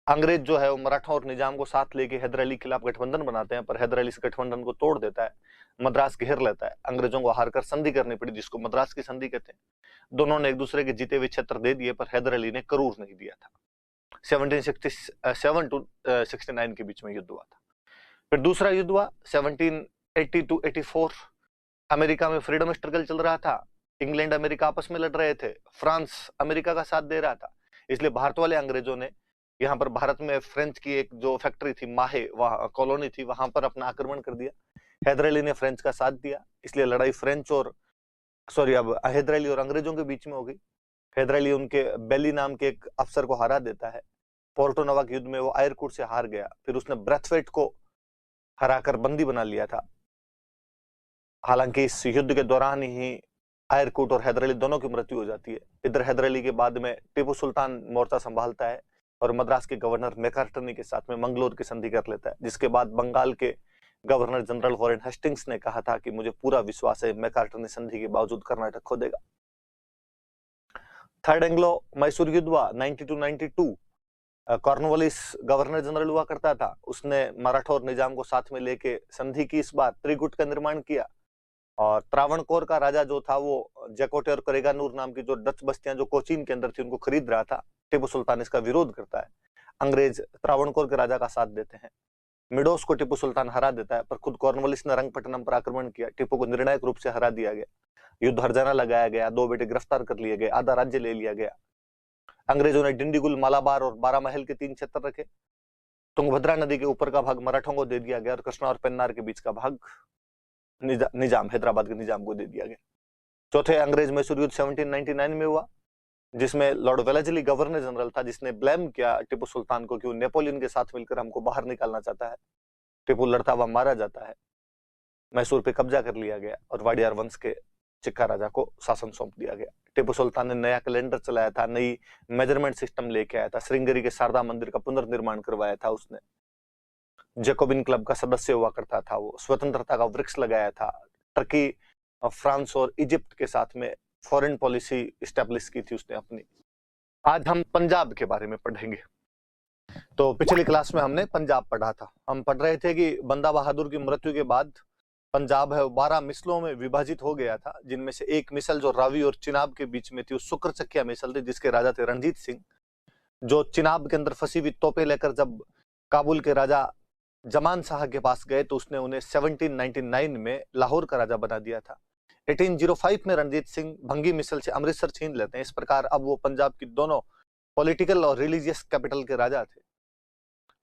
Speaker 1: अंग्रेज जो है वो मराठों और निजाम को साथ लेके हैदर अली के खिलाफ गठबंधन बनाते हैं, पर हैदर अली इस गठबंधन को तोड़ देता है, मद्रास घेर लेता है। अंग्रेजों को हारकर संधि करनी पड़ी, जिसको मद्रास की संधि कहते हैं। दोनों ने एक दूसरे के जीते हुए क्षेत्र दे दिए, पर हैदर अली ने करूर नहीं दिया था। 1767 टू 69 के बीच में युद्ध हुआ था। फिर दूसरा युद्ध हुआ 1780 टू 84। अमेरिका में फ्रीडम स्ट्रगल चल रहा था, इंग्लैंड अमेरिका आपस में लड़ रहे थे, फ्रांस अमेरिका का साथ दे रहा था। इसलिए भारत वाले अंग्रेजों ने यहाँ पर भारत में फ्रेंच की एक जो फैक्ट्री थी, माहे वहां कॉलोनी थी, वहां पर अपना आक्रमण कर दिया। हैदर अली ने फ्रेंच का साथ दिया, इसलिए लड़ाई अब हैदर अली और अंग्रेजों के बीच में हो गई। हैदर अली उनके बेली नाम के एक अफसर को हरा देता है। पोर्टो नोवा के युद्ध में वो आयरकुट से हार गया। फिर उसने ब्रेथवेट को हराकर बंदी बना लिया था। हालांकि इस युद्ध के दौरान ही आयरकुट और हैदर अली दोनों की मृत्यु हो जाती है। इधर हैदर अली के बाद में टीपू सुल्तान मोर्चा संभालता है और मद्रास के गवर्नर मैकार्टनी के साथ में मंगलोर की संधि कर लेता है, जिसके बाद बंगाल के गवर्नर जनरल वॉरेन हेस्टिंग्स ने कहा था कि मुझे पूरा विश्वास है मैकार्टनी संधि के बावजूद कर्नाटक खो देगा। थर्ड एंग्लो मैसूर युद्ध हुआ 90 टू 92। कॉर्नवालिस गवर्नर जनरल हुआ करता था, उसने मराठा और निजाम को साथ में लेके संधि की इस बार त्रिगुट का निर्माण किया। और त्रावणकोर का राजा जो था वो जैकोटे और करेगानूर नाम की जो डच बस्तियां जो कोचीन के अंदर थी उनको खरीद रहा था। टीपू सुल्तान इसका विरोध करता है। अंग्रेज त्रावणकोर के राजा का साथ देते हैं। मिडोस को टीपू सुल्तान हरा देता है, पर खुद कॉर्नवालिस ने रंगपट्टनम पर आक्रमण किया। टीपू को निर्णायक रूप से हरा दिया गया, युद्ध हर्जाना लगाया गया, 2 बेटे गिरफ्तार कर लिए गए, आधा राज्य ले लिया गया। अंग्रेजों ने डिंडीगुल, मालाबार और बारामहल के 3 क्षेत्र रखे। तुंगभद्रा नदी के ऊपर का भाग मराठों को दे दिया गया और कृष्णा और पेन्नार के बीच का भाग निजाम हैदराबाद के निजाम को दे दिया गया। चौथे अंग्रेज मैसूर युद्ध 1799 में हुआ, जिसमें लॉर्ड वेलेस्ली गवर्नर जनरल था, जिसने ब्लेम किया टीपू सुल्तान को कि वो नेपोलियन के साथ मिलकर हमको बाहर निकालना चाहता है। टीपू लड़ता हुआ मारा जाता है। मैसूर पे कब्जा कर लिया गया और वाडियार वंश के चिक्का राजा को शासन सौंप दिया गया। टीपू सुल्तान ने नया कैलेंडर चलाया था, नई मेजरमेंट सिस्टम लेके आया था, श्रृंगेरी के शारदा मंदिर का पुनर्निर्माण करवाया था उसने, जैकोबिन क्लब का सदस्य हुआ करता था, वो स्वतंत्रता का वृक्ष लगाया था, टर्की, फ्रांस और इजिप्ट के साथ में फॉरेन पॉलिसी स्टैब्लिश की थी उसने अपनी। आज हम पंजाब के बारे में पढ़ेंगे। तो पिछली क्लास में हमने पंजाब पढ़ा था। हम पढ़ रहे थे कि बंदा बहादुर की मृत्यु के बाद पंजाब है 12 मिसलों में विभाजित हो गया था, जिनमें से एक मिसल जो रावी और चिनाब के बीच में थी वो शुक्रचक्किया मिसल थी, जिसके राजा थे रणजीत सिंह, जो चिनाब के अंदर फंसी हुई तोपें लेकर जब काबुल के राजा जमान शाह के पास गए तो उसने उन्हें 1799 में लाहौर का राजा बना दिया था। 1805 में रणजीत सिंह भंगी मिसल से अमृतसर छीन लेते हैं। इस प्रकार अब वो पंजाब की दोनों पॉलिटिकल और रिलीजियस कैपिटल के राजा थे।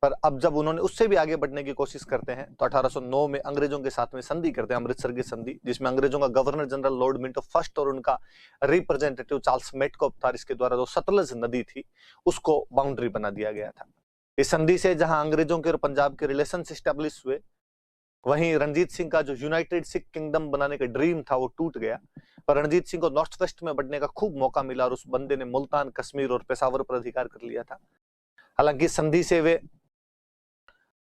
Speaker 1: पर अब जब उन्होंने उससे भी आगे बढ़ने की कोशिश करते हैं तो 1809 में अंग्रेजों के साथ में संधि करते हैं, अमृतसर की संधि, जिसमें अंग्रेजों का governor general Lord Minto first और उनका रिप्रेजेंटेटिव चार्ल्स मेटकॉप था। इसके द्वारा जो सतलज नदी थी उसको बाउंड्री बना दिया गया था। इस संधि से जहां अंग्रेजों के और पंजाब के रिलेशन एस्टेब्लिश हुए, वहीं रणजीत सिंह का जो यूनाइटेड सिख किंगडम बनाने का ड्रीम था वो टूट गया। पर रणजीत सिंह को नॉर्थ वेस्ट में बढ़ने का खूब मौका मिला और उस बंदे ने मुल्तान, कश्मीर और पेशावर पर अधिकार कर लिया था। हालांकि संधि से वे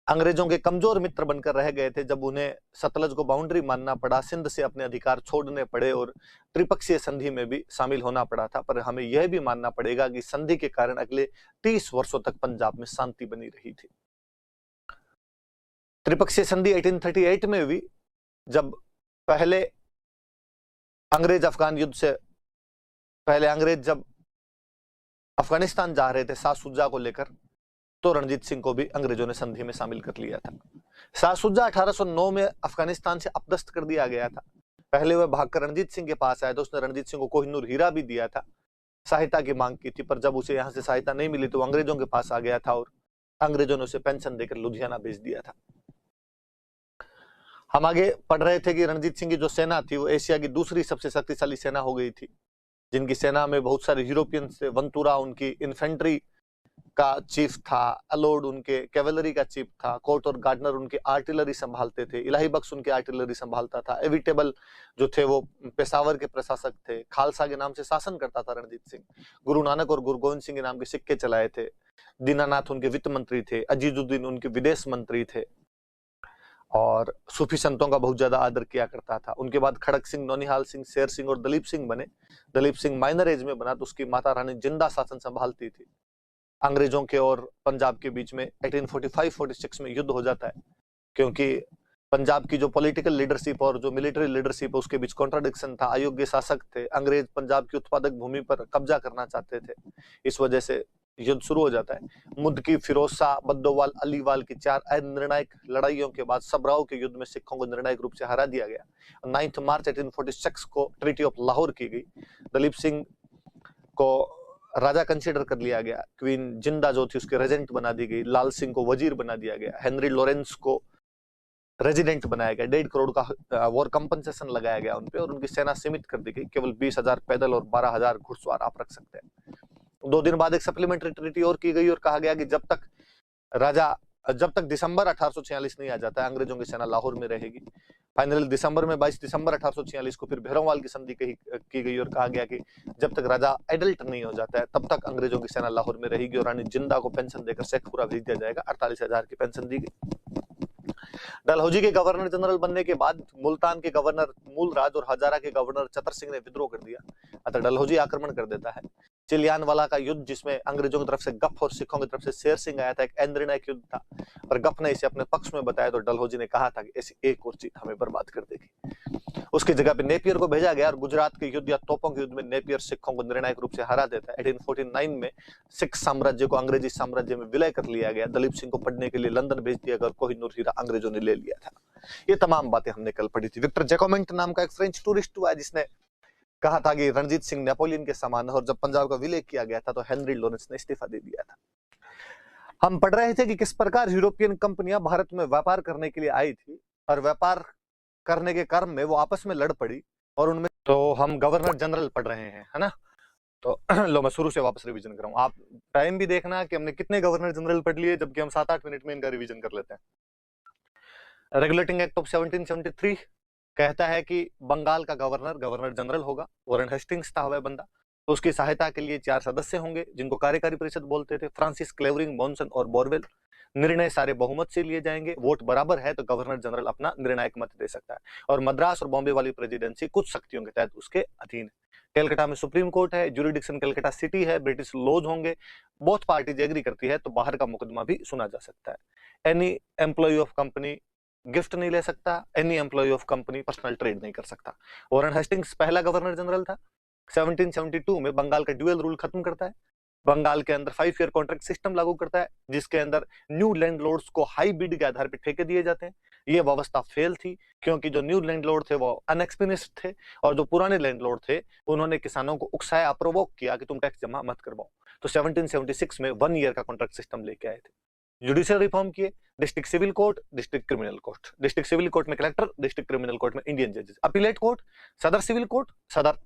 Speaker 1: अंग्रेजों के कमजोर मित्र बनकर रह गए थे। जब उन्हें सतलज को बाउंड्री मानना पड़ा, सिंध से अपने अधिकार छोड़ने पड़े और त्रिपक्षीय संधि में भी शामिल होना पड़ा था। पर हमें यह भी मानना पड़ेगा कि संधि के कारण अगले 30 वर्षों तक पंजाब में शांति बनी रही थी। त्रिपक्षीय संधि 1838 में हुई, जब पहले अंग्रेज अफगान युद्ध से पहले अंग्रेज जब अफगानिस्तान जा रहे थे शाह शुजा को लेकर, तो रणजीत सिंह को भी अंग्रेजों ने संधि में शामिल कर लिया था। शाह शुजा 1809 में अफगानिस्तान से अपदस्थ कर दिया गया था। पहले वह भागकर रणजीत सिंह के पास आया तो उसने रणजीत सिंह को कोहिनूर हीरा भी दिया था। सहायता की मांग की थी, पर जब उसे यहाँ से सहायता नहीं मिली तो अंग्रेजों के पास आ गया था और अंग्रेजों ने उसे पेंशन देकर लुधियाना भेज दिया था। हम आगे पढ़ रहे थे कि रणजीत सिंह की जो सेना थी वो एशिया की दूसरी सबसे शक्तिशाली सेना हो गई थी, जिनकी सेना में बहुत सारे यूरोपियन थे। वंतुरा उनकी इन्फेंट्री का चीफ था, अलोड उनके कैवलरी का चीफ था, कोर्ट और गार्डनर उनके आर्टिलरी संभालते थे, इलाही बख्श उनके आर्टिलरी संभालता था, एविटेबल जो थे वो पेशावर के प्रशासक थे, खालसा के नाम से शासन करता था रणजीत सिंह, गुरु नानक और गुरु गोविंद सिंह के नाम के सिक्के चलाए थे, दीनानाथ उनके वित्त मंत्री थे, अजीजुद्दीन उनके विदेश मंत्री थे और सूफी संतों का बहुत ज्यादा आदर किया करता था। उनके बाद खड़क सिंह, नौनिहाल सिंह, शेर सिंह और दलीप सिंह बने। दलीप सिंह माइनर एज में बना तो उसकी माता रानी जिंदा शासन संभालती थी। अंग्रेजों के और पंजाब के बीच में 1845-46 में युद्ध हो जाता है, क्योंकि पंजाब की जो पॉलिटिकल लीडरशिप और जो मिलिट्री लीडरशिप है उसके बीच कॉन्ट्राडिक्शन था। अयोग्य शासक थे, अंग्रेज पंजाब की उत्पादक भूमि पर कब्जा करना चाहते थे, इस वजह से युद्ध शुरू हो जाता है। मुद्द की, फिरोज शाह, बद्दोवाल, अलीवाल की 4 निर्णायक लड़ाइयों के बाद सबराव के युद्ध में सिखों को निर्णायक रूप से हरा दिया गया। 9 मार्च 1846 को ट्रीटी ऑफ लाहौर की गई। दलीप सिंह को राजा कंसीडर कर लिया गया, क्वीन जिंदा जो थी उसके रेजेंट बना दी गई, लाल सिंह को वजीर बना दिया गया, हेनरी लॉरेंस को रेजिडेंट बनाया गया, 1.5 करोड़ का वॉर कंपनसेशन लगाया गया उनपे और उनकी सेना सीमित कर दी गई, केवल 20,000 पैदल और 12,000 घुड़सवार आप रख सकते हैं। 2 दिन बाद एक सप्लीमेंट्री ट्रीटी और की गई और कहा गया कि जब तक दिसंबर 1846 नहीं आ जाता है अंग्रेजों की सेना लाहौर में रहेगी। फाइनली दिसंबर में 22 दिसंबर 1846 को फिर भैरववाल की संधि की गई और कहा गया कि जब तक राजा एडल्ट नहीं हो जाता है तब तक अंग्रेजों की सेना लाहौर में रहेगी और रानी जिंदा को पेंशन देकर शेखपुरा भेज दिया जाएगा। 48,000 की पेंशन दी गई। डलहौजी के गवर्नर जनरल बनने के बाद मुल्तान के गवर्नर मूलराज और हजारा के गवर्नर चतर सिंह ने विद्रोह कर दिया, अतः डलहौजी आक्रमण कर देता है। चिलियानवाला का युद्ध, जिसमें अंग्रेजों की तरफ से गफ और सिखों की तरफ से शेर सिंह आया था, एक निर्णायक युद्ध था, पर गफ ने इसे अपने पक्ष में बताया तो डलहौजी ने कहा था कि ऐसी एक और जीत हमें बर्बाद कर देगी। उसकी जगह पे नेपियर को भेजा गया और गुजरात के युद्ध या तोपों के युद्ध में नेपियर सिखों को निर्णायक रूप से हरा देता है। 1849 में सिख साम्राज्य को अंग्रेजी साम्राज्य में विलय कर लिया गया। दलीप सिंह को पढ़ने के लिए लंदन भेज दिया गया और कोहिनूर हीरा अंग्रेजों ने ले लिया था। ये तमाम बातें हमने कल पढ़ी थी। विक्टर जैकोमेंट नाम का एक फ्रेंच टूरिस्ट हुआ जिसने कहा था कि रणजीत सिंह नेपोलियन के समान है, और जब पंजाब का विलय किया गया था तो हेनरी लॉरेंस ने इस्तीफा दे दिया था। हम पढ़ रहे थे कि किस प्रकार यूरोपियन कंपनियां भारत में व्यापार करने के लिए आई थी और व्यापार करने के क्रम में वो आपस में लड़ पड़ी और उनमें, तो हम गवर्नर जनरल पढ़ रहे हैं, है ना। तो लो मैं शुरू से वापस रिवीजन कर रहा हूं। आप टाइम भी देखना कि हमने कितने गवर्नर जनरल पढ़ लिए, जबकि हम 7-8 मिनट में इनका रिवीजन कर लेते हैं। रेगुलेटिंग एक्ट ऑफ 1773 कहता है कि बंगाल का गवर्नर जनरल होगा। वॉरेन हेस्टिंग्स था वह बंदा, तो उसकी सहायता के लिए 4 सदस्य होंगे जिनको कार्यकारी परिषद बोलते थे, फ्रांसिस क्लेवरिंग, मॉनसन और बोरवेल। निर्णय सारे बहुमत से लिए जाएंगे। वोट बराबर है तो गवर्नर जनरल अपना निर्णायक मत दे सकता है। और मद्रास और बॉम्बे वाली प्रेसिडेंसी कुछ शक्तियों के तहत उसके अधीन है। कलकत्ता में सुप्रीम कोर्ट है, जुरिडिक्शन कलकत्ता सिटी है, ब्रिटिश लॉज होंगे। बोथ पार्टीज एग्री करती है तो बाहर का मुकदमा भी सुना जा सकता है। Any employ of company gift नहीं ले सकता, any employ of company personal trade नहीं कर सकता। वॉरेन हेस्टिंग्स पहला गवर्नर जनरल था। 1772 में बंगाल का ड्यूअल रूल खत्म करता है। बंगाल के अंदर 5 ईयर कॉन्ट्रैक्ट सिस्टम लागू करता है, जिसके अंदर न्यू लैंडलॉर्ड्स को हाई बिड के आधार पर ठेके दिए जाते हैं। ये व्यवस्था फेल थी क्योंकि जो न्यू लैंडलॉर्ड थे वो अनएक्सपीरियंस्ड थे और जो पुराने लैंडलॉर्ड थे उन्होंने किसानों को उकसाया, प्रोवोक किया कि तुम टैक्स जमा मत करवाओ। तो 1776 में 1 ईयर का कॉन्ट्रैक्ट सिस्टम लेके आए थे। जुडिशियल रिफॉर्म किए, district civil court, district criminal court. District civil court में कलेक्टर, डिस्ट्रिक्ट क्रिमिनल कोर्ट में इंडियन जजेस। अपीलेट कोर्ट, सदर सिविल कोर्ट, सदर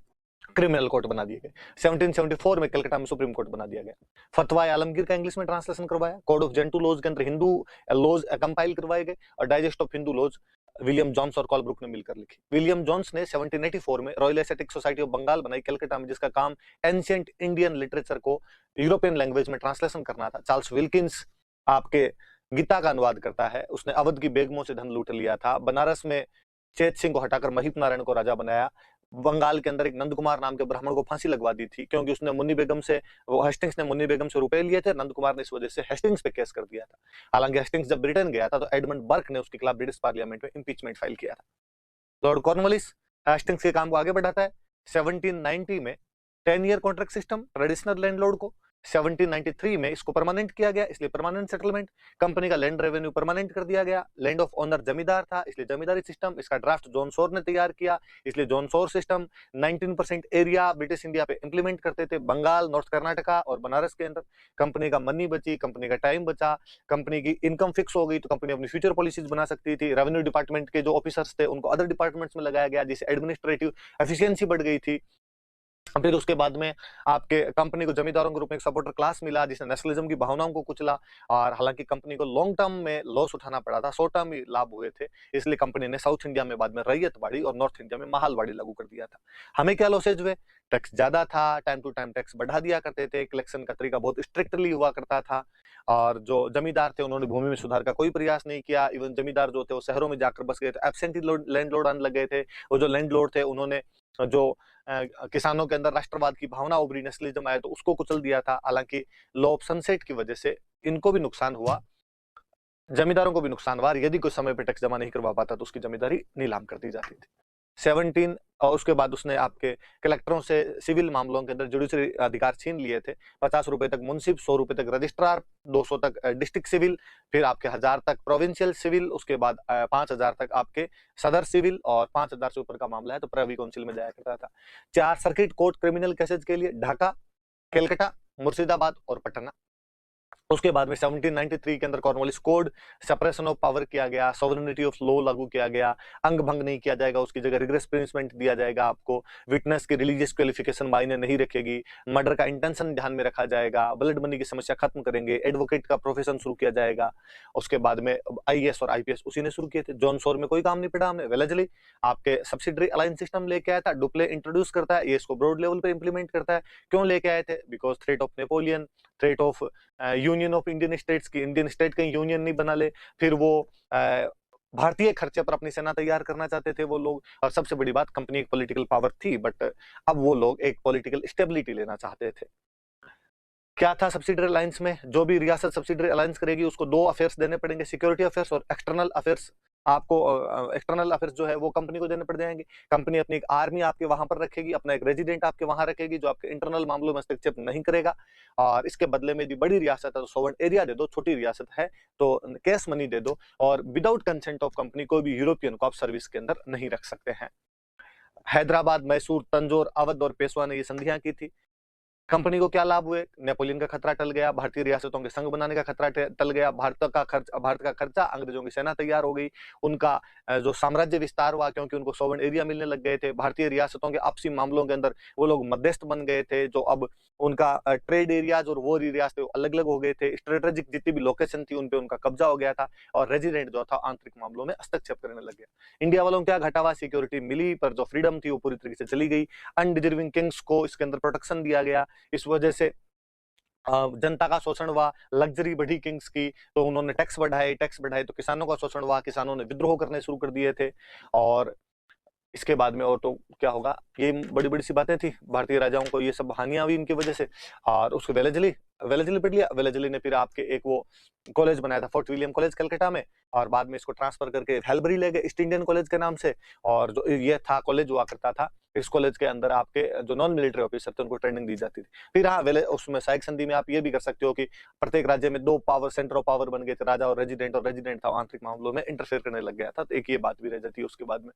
Speaker 1: क्रिमिनल कोर्ट बना दिए गए। 1774 में कलकत्ता में सुप्रीम कोर्ट बना दिया गया। फतवा आलमगीर का इंग्लिश में ट्रांसलेशन करवाया। कोड ऑफ जेंटू लॉज के अंदर हिंदू लॉज कंपाइल करवाए गए और digest of Hindu laws William Jones और कॉलब्रुक ने मिलकर लिखी। विलियम जॉन्स ने 1784 में royal aesthetic society of Bengal बनाई कलकत्ता में, जिसका काम एंशिएंट इंडियन लिटरेचर को यूरोपियन लैंग्वेज में ट्रांसलेशन करना था। चार्ल्स विल्किंस आपके गीता का अनुवाद करता है, उसने अवध की बेगमों से धन लूट लिया था। बनारस में चेत सिंह को हटाकर महिप नारायण को राजा बनाया। बंगाल के अंदर एक नंद कुमार नाम के ब्राह्मण को फांसी लगवा दी थी क्योंकि उसने मुन्नी बेगम से, वो हेस्टिंग्स ने मुन्नी बेगम से रुपए लिए थे। नंद कुमार ने इस वजह से हेस्टिंग्स पे केस कर दिया था। हालांकि हेस्टिंग्स जब ब्रिटेन गया था तो एडमंड बर्क ने उसके खिलाफ ब्रिटिश पार्लियामेंट में इंपीचमेंट फाइल किया था। लॉर्ड कॉर्नवालिस हेस्टिंग्स के काम को आगे बढ़ाता है। 1790 में 10 year contract system traditional landlord को, 1793 में इसको परमानेंट किया गया, इसलिए परमानेंट सेटलमेंट। कंपनी का लैंड रेवेन्यू परमानेंट कर दिया गया। लैंड ऑफ ओनर जमींदार था, इसलिए जमींदारी सिस्टम। इसका ड्राफ्ट जॉन सोर ने तैयार किया, इसलिए जॉन सोर सिस्टम। 19% एरिया ब्रिटिश इंडिया पे इंप्लीमेंट करते थे, बंगाल, नॉर्थ कर्नाटका और बनारस के अंदर। कंपनी का मनी बची, कंपनी का टाइम बचा, कंपनी की इनकम फिक्स हो गई, तो कंपनी अपनी फ्यूचर पॉलिसीज बना सकती थी। रेवेन्यू डिपार्टमेंट के जो ऑफिसर्स थे उनको अदर डिपार्टमेंट्स में लगाया गया, जिससे एडमिनिस्ट्रेटिव एफिशिएंसी बढ़ गई थी। फिर उसके बाद में आपके कंपनी को जमींदारों के रूप में एक सपोर्टर क्लास मिला, जिसने नेशनलिज्म की भावनाओं को कुचला। और हालांकि कंपनी को लॉन्ग टर्म में लॉस उठाना पड़ा था, शॉर्ट टर्म ही लाभ हुए थे, इसलिए कंपनी ने साउथ इंडिया में बाद में रैयतवाड़ी और नॉर्थ इंडिया में महालवाड़ी लागू कर दिया था। हमें क्या लॉसेज हुए? टैक्स ज्यादा था, टाइम टू टाइम टैक्स बढ़ा दिया करते थे, कलेक्शन का तरीका बहुत स्ट्रिक्टली हुआ करता था। और जो जमींदार थे उन्होंने भूमि में सुधार का कोई प्रयास नहीं किया। इवन जमींदार जो थे वो शहरों में जाकर बस गए थे, एब्सेंटी लैंड लॉर्ड आने लग गए थे। वो जो लैंड लॉर्ड थे उन्होंने जो किसानों के अंदर राष्ट्रवाद की भावना उभरी, नेशनलिज्म आया, तो उसको कुचल दिया था। हालांकि लॉ ऑफ सनसेट की वजह से इनको भी नुकसान हुआ, जमींदारों को भी नुकसान हुआ। यदि कोई समय पे टैक्स जमा नहीं करवा पाता तो उसकी जमींदारी नीलाम कर दी जाती थी। 17 और उसके बाद उसने आपके कलेक्टरों से सिविल मामलों के अंदर जुडिशरी अधिकार छीन लिए थे। 50 रुपए तक मुंसिफ, 100 रुपए तक रजिस्ट्रार, 200 तक डिस्ट्रिक्ट सिविल, फिर आपके 1000 तक प्रोविंशियल सिविल, उसके बाद 5000 तक आपके सदर सिविल, और 5000 से ऊपर का मामला है तो प्रिवी काउंसिल में जाया करता था। 4 सर्किट कोर्ट क्रिमिनल केसेज के लिए, ढाका, कलकत्ता, मुर्शिदाबाद और पटना। उसके बाद में 1793 के अंदर Cornwallis code, separation of power किया गया, सॉवरेनिटी ऑफ लॉ लागू किया गया, अंग भंग नहीं किया जाएगा, उसकी जगह रिग्रेस पनिशमेंट दिया जाएगा आपको, विटनेस की रिलीजियस क्वालिफिकेशन मायने नहीं रखेगी, मर्डर का इंटेंशन ध्यान में रखा जाएगा, ब्लड मनी की समस्या खत्म करेंगे, एडवोकेट का प्रोफेशन शुरू किया जाएगा। उसके बाद में आईएएस और आईपीएस उसी ने शुरू किए थे। जॉन सोर में कोई काम नहीं पड़ा हमें। वेलेजली आपके सब्सिडरी अलायंस सिस्टम लेके आया था, डुप्ले इंट्रोड्यूस करता है, ये इसको ब्रॉड लेवल पे इंप्लीमेंट करता है। क्यों लेके आए थे? Because threat of Napoleon, threat of union of Indian states की, इंडियन स्टेट कहीं यूनियन नहीं बना ले। फिर वो भारतीय खर्चे पर अपनी सेना तैयार करना चाहते थे वो लोग। और सबसे बड़ी बात, कंपनी एक पॉलिटिकल पावर थी, बट अब वो लोग एक पॉलिटिकल स्टेबिलिटी लेना चाहते थे। क्या था सब्सिडरी अलायंस में? जो भी रियासत सब्सिडरी अलायंस करेगी उसको 2 अफेयर्स देने पड़ेंगे, सिक्योरिटी अफेयर्स और एक्सटर्नल अफेयर्स। आपको एक्सटर्नल अफेयर्स जो है वो कंपनी को देने पड़ जाएंगे। कंपनी अपनी एक आर्मी आपके वहां पर रखेगी, अपना एक रेजिडेंट आपके वहां रखेगी जो आपके इंटरनल मामलों में हस्तक्षेप नहीं करेगा। और इसके बदले में यदि बड़ी रियासत है तो सॉवरेन एरिया दे दो, छोटी रियासत है तो कैश मनी दे दो, और विदाउट कंसेंट ऑफ कंपनी कोई भी यूरोपियन को आप सर्विस के अंदर नहीं रख सकते हैं। हैदराबाद, मैसूर, तंजौर, अवध और पेशवा ने ये संधियां की थी। कंपनी को क्या लाभ हुए? नेपोलियन का खतरा टल गया, भारतीय रियासतों के संघ बनाने का खतरा टल गया, भारत का खर्चा, अंग्रेजों की सेना तैयार हो गई, उनका जो साम्राज्य विस्तार हुआ क्योंकि उनको सॉवरेन एरिया मिलने लग गए थे। भारतीय रियासतों के आपसी मामलों के अंदर वो लोग मध्यस्थ बन गए थे, जो अब उनका ट्रेड एरियाज और वो एरियाज थे अलग अलग हो गए थे। स्ट्रेटेजिक जितनी भी लोकेशन थी उन पे उनका कब्जा हो गया था, और रेजिडेंट जो था आंतरिक मामलों में हस्तक्षेप करने लग गया। इंडिया वालों को क्या घटा हुआ? सिक्योरिटी मिली, पर जो फ्रीडम थी वो पूरी तरीके से चली गई। अनडिजर्विंग किंग्स को इसके अंदर प्रोटेक्शन दिया गया, इस वजह से जनता का शोषण हुआ। लग्जरी बढ़ी किंग्स की, तो उन्होंने टैक्स बढ़ाए तो किसानों का शोषण हुआ, किसानों ने विद्रोह करने शुरू कर दिए थे। और इसके बाद में और तो क्या होगा, ये बड़ी बड़ी सी बातें थी। भारतीय राजाओं को ये सब हानियां हुई इनकी वजह से। और उसको वेलेजली पढ़ लिया। वेलेजली ने फिर आपके एक वो कॉलेज बनाया था, फोर्ट विलियम कॉलेज कलकत्ता में, और बाद में इसको ट्रांसफर करके हेल्बरी ले गए ईस्ट इंडियन कॉलेज के नाम से। और जो ये था कॉलेज हुआ करता था, इस कॉलेज के अंदर आपके जो नॉन मिलिट्री ऑफिसर थे उनको ट्रेनिंग दी जाती थी। फिर हाँ, उसमें सहायक संधि में आप ये भी कर सकते हो कि प्रत्येक राज्य में 2 पावर सेंटर ऑफ पावर बन गए थे, राजा और रेजिडेंट था आंतरिक मामलों में इंटरफेयर करने लग गया था, तो एक ये बात भी रह जाती है। उसके बाद में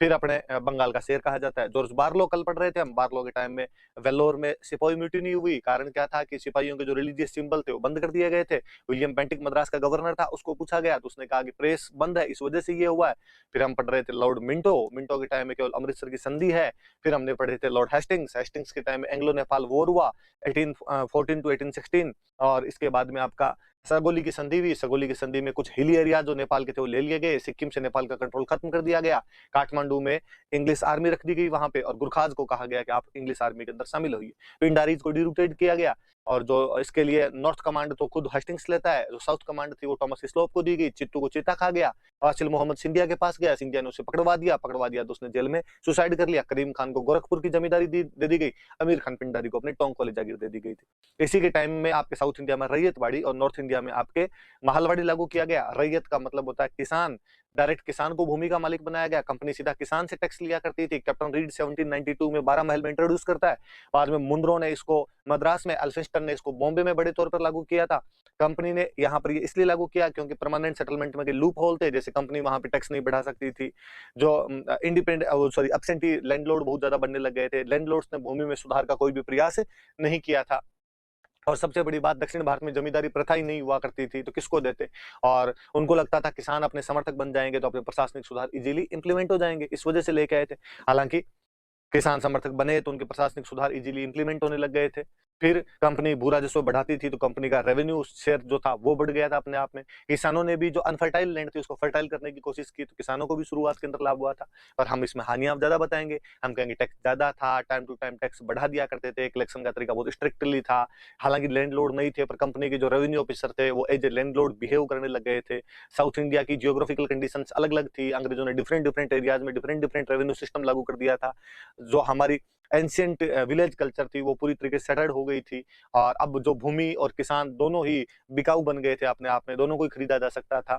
Speaker 1: फिर अपने बंगाल का शेर कहा जाता है। जॉर्ज बार्लो कल पढ़ रहे थे हम, बार्लो के टाइम में वेल्लोर में सिपाही म्यूटिनी हुई। कारण क्या था कि सिपाहियों के जो रिलीजियस सिंबल थे वो बंद कर दिए गए थे। विलियम पेंटिक मद्रास का गवर्नर था, उसको पूछा गया तो उसने कहा कि प्रेस बंद है, इस वजह से ये हुआ है। फिर हम पढ़ रहे थे लॉर्ड मिंटो के टाइम में केवल अमृतसर की संधि है। फिर हमने पढ़े थे लॉर्ड हेस्टिंग्स के टाइम में एंग्लो नेपाल वॉर हुआ 1814 टू 1816। और इसके बाद में आपका सगोली की संधि हुई। सगोली की संधि में कुछ हिली एरिया जो नेपाल के थे वो ले लिए गए, सिक्किम से नेपाल का कंट्रोल खत्म कर दिया गया, काठमांडू में इंग्लिश आर्मी रख दी गई वहां पे, और गुरखाज को कहा गया कि आप इंग्लिश आर्मी के अंदर शामिल होइए। पिंडारीज को डिरूटेड किया गया, और जो इसके लिए नॉर्थ कमांड तो खुद हेस्टिंग्स लेता है, जो साउथ कमांड थी वो थॉमस स्लोप को दी गई। चित्तू को चीता खा गया, आसिल मोहम्मद सिंधिया के पास गया, सिंधिया ने उसे पकड़वा दिया तो उसने जेल में सुसाइड कर लिया। करीम खान को गोरखपुर की जमींदारी दे दी गई, अमीर खान पिंडारी को अपने टोंक वाली जागीर दे दी गई थी। इसी के टाइम में आपके साउथ इंडिया में रैयतवाड़ी और नॉर्थ इंडिया इंडिया में आपके महलवाड़ी लागू किया गया। रैयत का मतलब होता है किसान, डायरेक्ट किसान को भूमि का मालिक बनाया गया। कंपनी सीधा किसान से टैक्स लिया करती थी। कैप्टन रीड 1792 में 12 महल में इंट्रोड्यूस करता है। बाद में मुंद्रो ने इसको मद्रास में, अल्फिंस्टन ने इसको बॉम्बे में बड़े तौर पर लागू किया था। कंपनी ने यहाँ पर ये इसलिए लागू किया क्योंकि परमानेंट सेटलमेंट में लूप होल थे, जैसे कंपनी वहां पे टैक्स नहीं बढ़ा सकती थी। जो इंडिपेंडेंट एब्सेंटी लैंडलॉर्ड बहुत ज्यादा बनने लग गए थे। लैंडलॉर्ड्स ने भूमि में सुधार का कोई भी प्रयास नहीं किया था। और सबसे बड़ी बात, दक्षिण भारत में जमींदारी प्रथा ही नहीं हुआ करती थी, तो किसको देते। और उनको लगता था किसान अपने समर्थक बन जाएंगे तो अपने प्रशासनिक सुधार इजीली इंप्लीमेंट हो जाएंगे, इस वजह से लेके आए थे। हालांकि किसान समर्थक बने तो उनके प्रशासनिक सुधार इजीली इंप्लीमेंट होने लग गए थे। फिर कंपनी भू राजस्व बढ़ाती थी तो कंपनी का रेवेन्यू शेयर जो था वो बढ़ गया था अपने आप में। किसानों ने भी जो अनफर्टाइल लैंड थी उसको फर्टाइल करने की कोशिश की, तो किसानों को भी शुरुआत के अंदर लाभ हुआ था। और हम इसमें हानियां ज्यादा बताएंगे। हम कहेंगे टैक्स ज्यादा था, टाइम टू टाइम टैक्स बढ़ा दिया करते थे, कलेक्शन का तरीका बहुत स्ट्रिक्टली था। हालांकि लैंडलॉर्ड नहीं थे, पर कंपनी के जो रेवेन्यू ऑफिसर थे वो एज ए लैंडलॉर्ड बिहेव करने लग गए थे। साउथ इंडिया की जियोग्राफिकल कंडीशंस अलग अलग थी। अंग्रेजों ने डिफरेंट डिफरेंट एरियाज में डिफरेंट डिफरेंट रेवेन्यू सिस्टम लागू कर दिया था। जो हमारी एंशियंट विलेज कल्चर थी वो पूरी तरीके से सेटल्ड हो गई थी। और अब जो भूमि और किसान दोनों ही बिकाऊ बन गए थे अपने आप में, दोनों को ही खरीदा जा सकता था।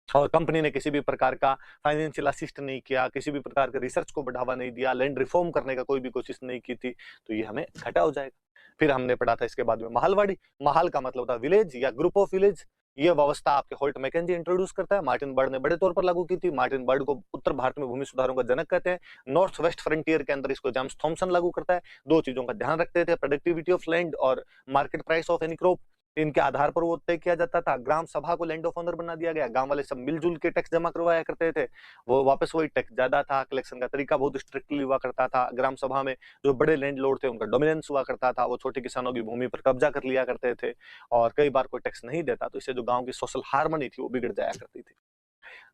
Speaker 1: और कंपनी ने किसी भी प्रकार का फाइनेंशियल असिस्ट नहीं किया, किसी भी प्रकार के रिसर्च को बढ़ावा नहीं दिया, लैंड रिफॉर्म करने का कोई भी कोशिश नहीं की थी, तो ये हमें घाटा हो जाएगा। फिर हमने पढ़ा था इसके बाद में महलवाड़ी। महल का मतलब होता है विलेज या ग्रुप ऑफ विलेज। यह व्यवस्था आपके होल्ट मैकेंजी इंट्रोड्यूस करता है। मार्टिन बर्ड ने बड़े तौर पर लागू की थी। मार्टिन बर्ड को उत्तर भारत में भूमि सुधारों का जनक कहते हैं। नॉर्थ वेस्ट फ्रंटियर के अंदर इसको जेम्स थॉमसन लागू करता है। दो चीजों का ध्यान रखते थे, प्रोडक्टिविटी ऑफ लैंड और market price of any crop. इनके आधार पर वो तय किया जाता था। ग्राम सभा को लैंड ऑफ ऑनर बना दिया गया। गांव वाले सब मिलजुल के टैक्स जमा करवाया करते थे। वो वापस वही टैक्स ज्यादा था। कलेक्शन का तरीका बहुत स्ट्रिक्टली हुआ करता था। ग्राम सभा में जो बड़े लैंड लॉर्ड थे उनका डोमिनेंस हुआ करता था। वो छोटे किसानों की भूमि पर कब्जा कर लिया करते थे। और कई बार कोई टैक्स नहीं देता तो इससे जो गाँव की सोशल हार्मनी थी वो बिगड़ जाया करती थी।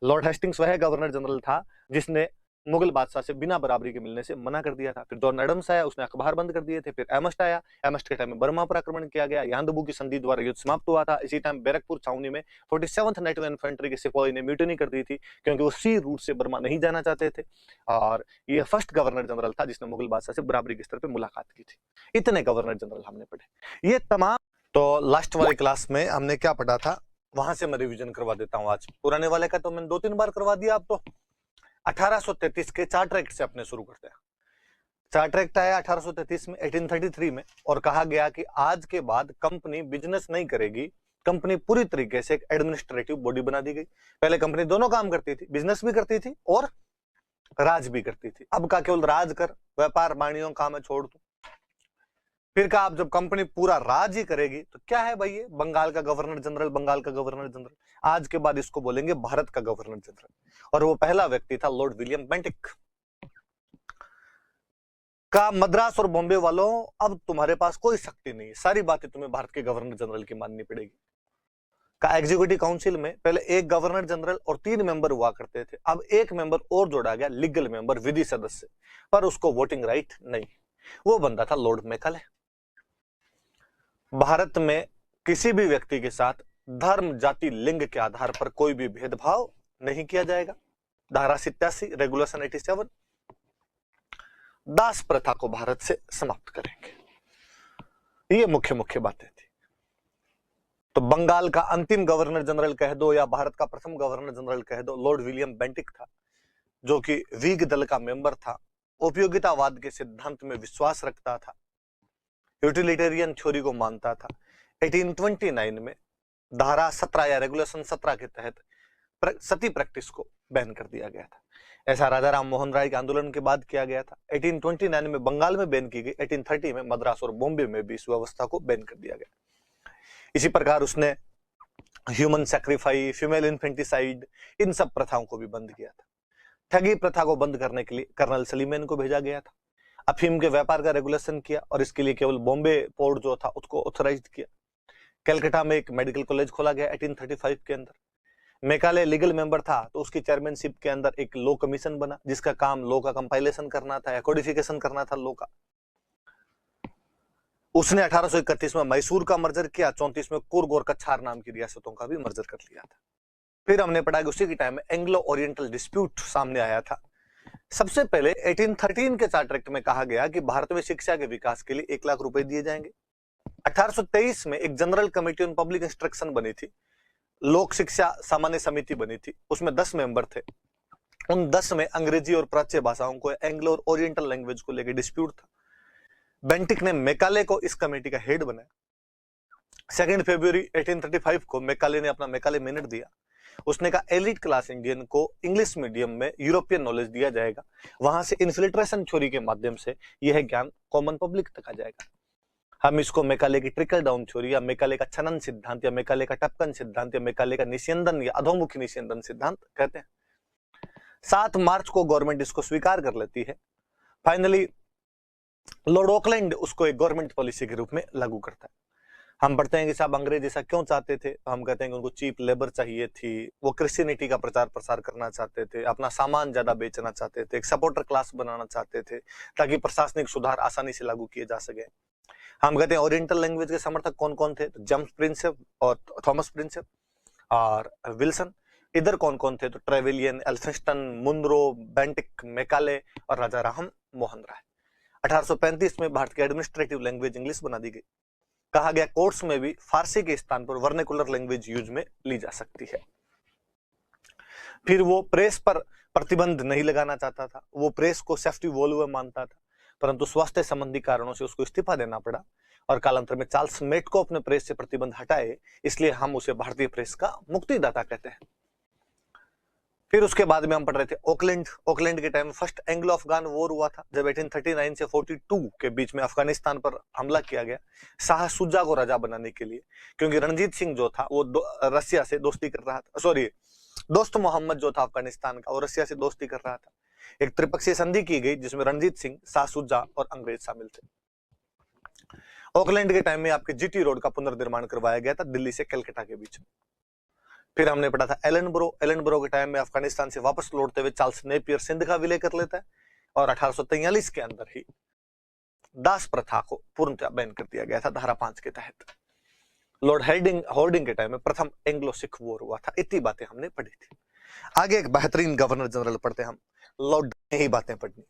Speaker 1: लॉर्ड हेस्टिंग्स वह गवर्नर जनरल था जिसने मुगल बादशाह से बिना बराबरी के मिलने से मना कर दिया था। फिर जॉन एडम्स आया, उसने अखबार बंद कर दिए थे। फिर एमस्ट आया। एमस्ट के टाइम में बर्मा पर आक्रमण किया गया। यान्दबू की संधि द्वारा युद्ध समाप्त हुआ था। इसी टाइम बैरकपुर छावनी में 47th नेटिव इन्फेंट्री के सिपाही ने म्यूटिनी कर दी थी क्योंकि वो सी रूट से बर्मा नहीं जाना चाहते थे। और ये फर्स्ट गवर्नर जनरल था जिसने मुगल बादशाह से बराबरी के स्तर पर मुलाकात की थी। इतने गवर्नर जनरल हमने पढ़े। ये तमाम तो लास्ट वाली क्लास में हमने क्या पढ़ा था वहां से मैं रिवीजन करवा देता हूं। आज पुराने वाले का तो मैंने 2-3 बार करवा दिया। अब तो 1833 के चार्टर एक्ट से अपने शुरू करते हैं। चार्टर एक्ट आया 1833 में, 1833 में, और कहा गया कि आज के बाद कंपनी बिजनेस नहीं करेगी। कंपनी पूरी तरीके से एक एडमिनिस्ट्रेटिव बॉडी बना दी गई। पहले कंपनी दोनों काम करती थी, बिजनेस भी करती थी और राज भी करती थी। अब का केवल राज कर, व्यापार वाणिज्यों का मैं छोड़ दूं। फिर कहा अब जब कंपनी पूरा राज ही करेगी तो क्या है भाई, ये बंगाल का गवर्नर जनरल, बंगाल का गवर्नर जनरल। आज के बाद इसको बोलेंगे भारत का गवर्नर जनरल। और वो पहला व्यक्ति था लॉर्ड विलियम बेंटिक। का मद्रास और बॉम्बे वालों अब तुम्हारे पास कोई शक्ति नहीं है, सारी बातें तुम्हें भारत के गवर्नर जनरल की माननी पड़ेगी। का एग्जीक्यूटिव काउंसिल में पहले एक गवर्नर जनरल और 3 मेंबर हुआ करते थे। अब एक मेंबर और जोड़ा गया, लीगल मेंबर, विधि सदस्य, पर उसको वोटिंग राइट नहीं। वो बंदा था लॉर्ड मैकाले। भारत में किसी भी व्यक्ति के साथ धर्म, जाति, लिंग के आधार पर कोई भी भेदभाव नहीं किया जाएगा। धारा 87, रेगुलेशन 87, दास प्रथा को भारत से समाप्त करेंगे। ये मुख्य मुख्य बातें थी। तो बंगाल का अंतिम गवर्नर जनरल कह दो या भारत का प्रथम गवर्नर जनरल कह दो, लॉर्ड विलियम बेंटिक था, जो कि व्हिग दल का मेंबर था, उपयोगितावाद के सिद्धांत में विश्वास रखता था, यूटिलिटेरियन थ्योरी को मानता था। 1829 में धारा 17 या रेगुलेशन 17 के तहत सती प्रैक्टिस को बैन कर दिया गया था। ऐसा राजा राम मोहन राय के आंदोलन के बाद किया गया था। 1829 में बंगाल में बैन की गई। 1830 में मद्रास और बॉम्बे में भी इस व्यवस्था को बैन कर दिया गया। इसी प्रकार उसने ह्यूमन सैक्रिफाइस, फीमेल इन्फेंटिसाइड, इन सब प्रथाओं को भी बंद किया था। ठगी प्रथा को बंद करने के लिए कर्नल सलीमैन को भेजा गया था। अफीम के व्यापार का रेगुलेशन किया और इसके लिए केवल बॉम्बे पोर्ट जो था उसको ऑथराइज किया। कलकत्ता में एक मेडिकल कॉलेज खोला गया 1835 के अंदर। मैकाले लीगल मेंबर था तो उसकी चेयरमैनशिप के अंदर एक लॉ कमीशन बना जिसका काम लॉ का कंपाइलेशन करना था या कोडिफिकेशन करना था लॉ का। उसने 1831 में मैसूर का मर्जर किया। 34 में कुर्ग और कछार नाम की रियासतों का भी मर्जर कर लिया था। फिर हमने पढ़ा कि उसी के टाइम में एंग्लो ओरिएंटल डिस्प्यूट सामने आया था। सबसे पहले 1813 के चार्टर एक्ट में कहा गया कि भारत में शिक्षा के विकास के लिए 1 लाख रुपए दिए जाएंगे। 1823 में एक general committee on public instruction बनी थी, लोक शिक्षा सामान्य समिति बनी थी, उसमें 10 मेंबर थे। उन 10 में अंग्रेजी और प्राच्य भाषाओं को, एंग्लो और ओरिएंटल लैंग्वेज को लेकर डिस्प्यूट था। बेंटिक ने मैकाले को इस कमेटी का हेड बनाया। 2 फरवरी 1835 को मैकाले ने अपना मैकाले मिनट दिया। उसने कहा एलिट क्लास इंडियन को इंग्लिश मीडियम में यूरोपियन नॉलेज दिया जाएगा, वहां से इन्फिल्ट्रेशन थ्योरी के माध्यम से यह ज्ञान कॉमन पब्लिक तक आ जाएगा। हम इसको मैकाले की ट्रिकल डाउन थ्योरी या मैकाले का छनन सिद्धांत या मैकाले का टपकन सिद्धांत या मैकाले का निस्यंदन या अधोमुखी निस्यंदन सिद्धांत कहते हैं। 7 मार्च को गवर्नमेंट इसको स्वीकार कर लेती है। फाइनली लॉर्ड ऑकलैंड उसको एक गवर्नमेंट पॉलिसी के रूप में लागू करता है। हम पढ़ते हैं कि साहब अंग्रेज ऐसा क्यों चाहते थे, तो हम कहते हैं कि उनको चीप लेबर चाहिए थी, वो क्रिश्चियनिटी का प्रचार प्रसार करना चाहते थे, अपना सामान ज्यादा बेचना चाहते थे, एक सपोर्टर क्लास बनाना चाहते थे ताकि प्रशासनिक सुधार आसानी से लागू किए जा सके। हम कहते हैं ओरिएंटल लैंग्वेज के समर्थक कौन कौन थे, तो जेम्स प्रिंसेप और थॉमस प्रिंसेप और विल्सन। इधर कौन कौन थे, तो Trevelyan, Elphinstone, Munro, Bentinck, Macaulay और राजा राम मोहन राय। 1835 में भारत की एडमिनिस्ट्रेटिव लैंग्वेज इंग्लिश बना दी गई। कहा गया कोर्ट्स में भी फारसी के स्थान पर वर्नाकुलर लैंग्वेज यूज में ली जा सकती है। फिर वो प्रेस पर प्रतिबंध नहीं लगाना चाहता था, वो प्रेस को सेफ्टी वॉल्व मानता था, परंतु स्वास्थ्य संबंधी कारणों से उसको इस्तीफा देना पड़ा और कालांतर में चार्ल्स मेट को अपने प्रेस से प्रतिबंध हटाए, इसलिए हम उसे भारतीय प्रेस का मुक्तिदाता कहते हैं। फिर उसके बाद में हम पढ़ रहे थे ऑकलैंड के time first Anglo Afghan war हुआ था, जब 1839 से 42 के बीच में अफगानिस्तान पर हमला किया गया शाह शुजा को राजा बनाने के लिए, क्योंकि रणजीत सिंह जो था वो रसिया से दोस्ती कर रहा था, सॉरी दोस्त मोहम्मद जो था अफगानिस्तान का, वो रसिया से दोस्ती कर रहा था। एक त्रिपक्षीय संधि की गई जिसमें रणजीत सिंह, शाह शुजा और अंग्रेज शामिल थे। ऑकलैंड के टाइम में आपके जीटी रोड का पुनर्निर्माण करवाया गया था दिल्ली से कलकत्ता के बीच में। फिर हमने पढ़ा था एलनब्रो के टाइम में अफगानिस्तान से वापस लौटते हुए चार्ल्स नेपियर सिंध का विलय कर लेता है और 1843 के अंदर ही दास प्रथा को पूर्णतः बैन कर दिया गया था धारा 5 के तहत। लॉर्ड हॉर्डिंग के टाइम में प्रथम एंग्लो सिख वॉर हुआ था। इतनी बातें हमने पढ़ी थी। आगे एक बेहतरीन गवर्नर जनरल पढ़ते हम, लॉर्ड ने ही बातें पढ़नी।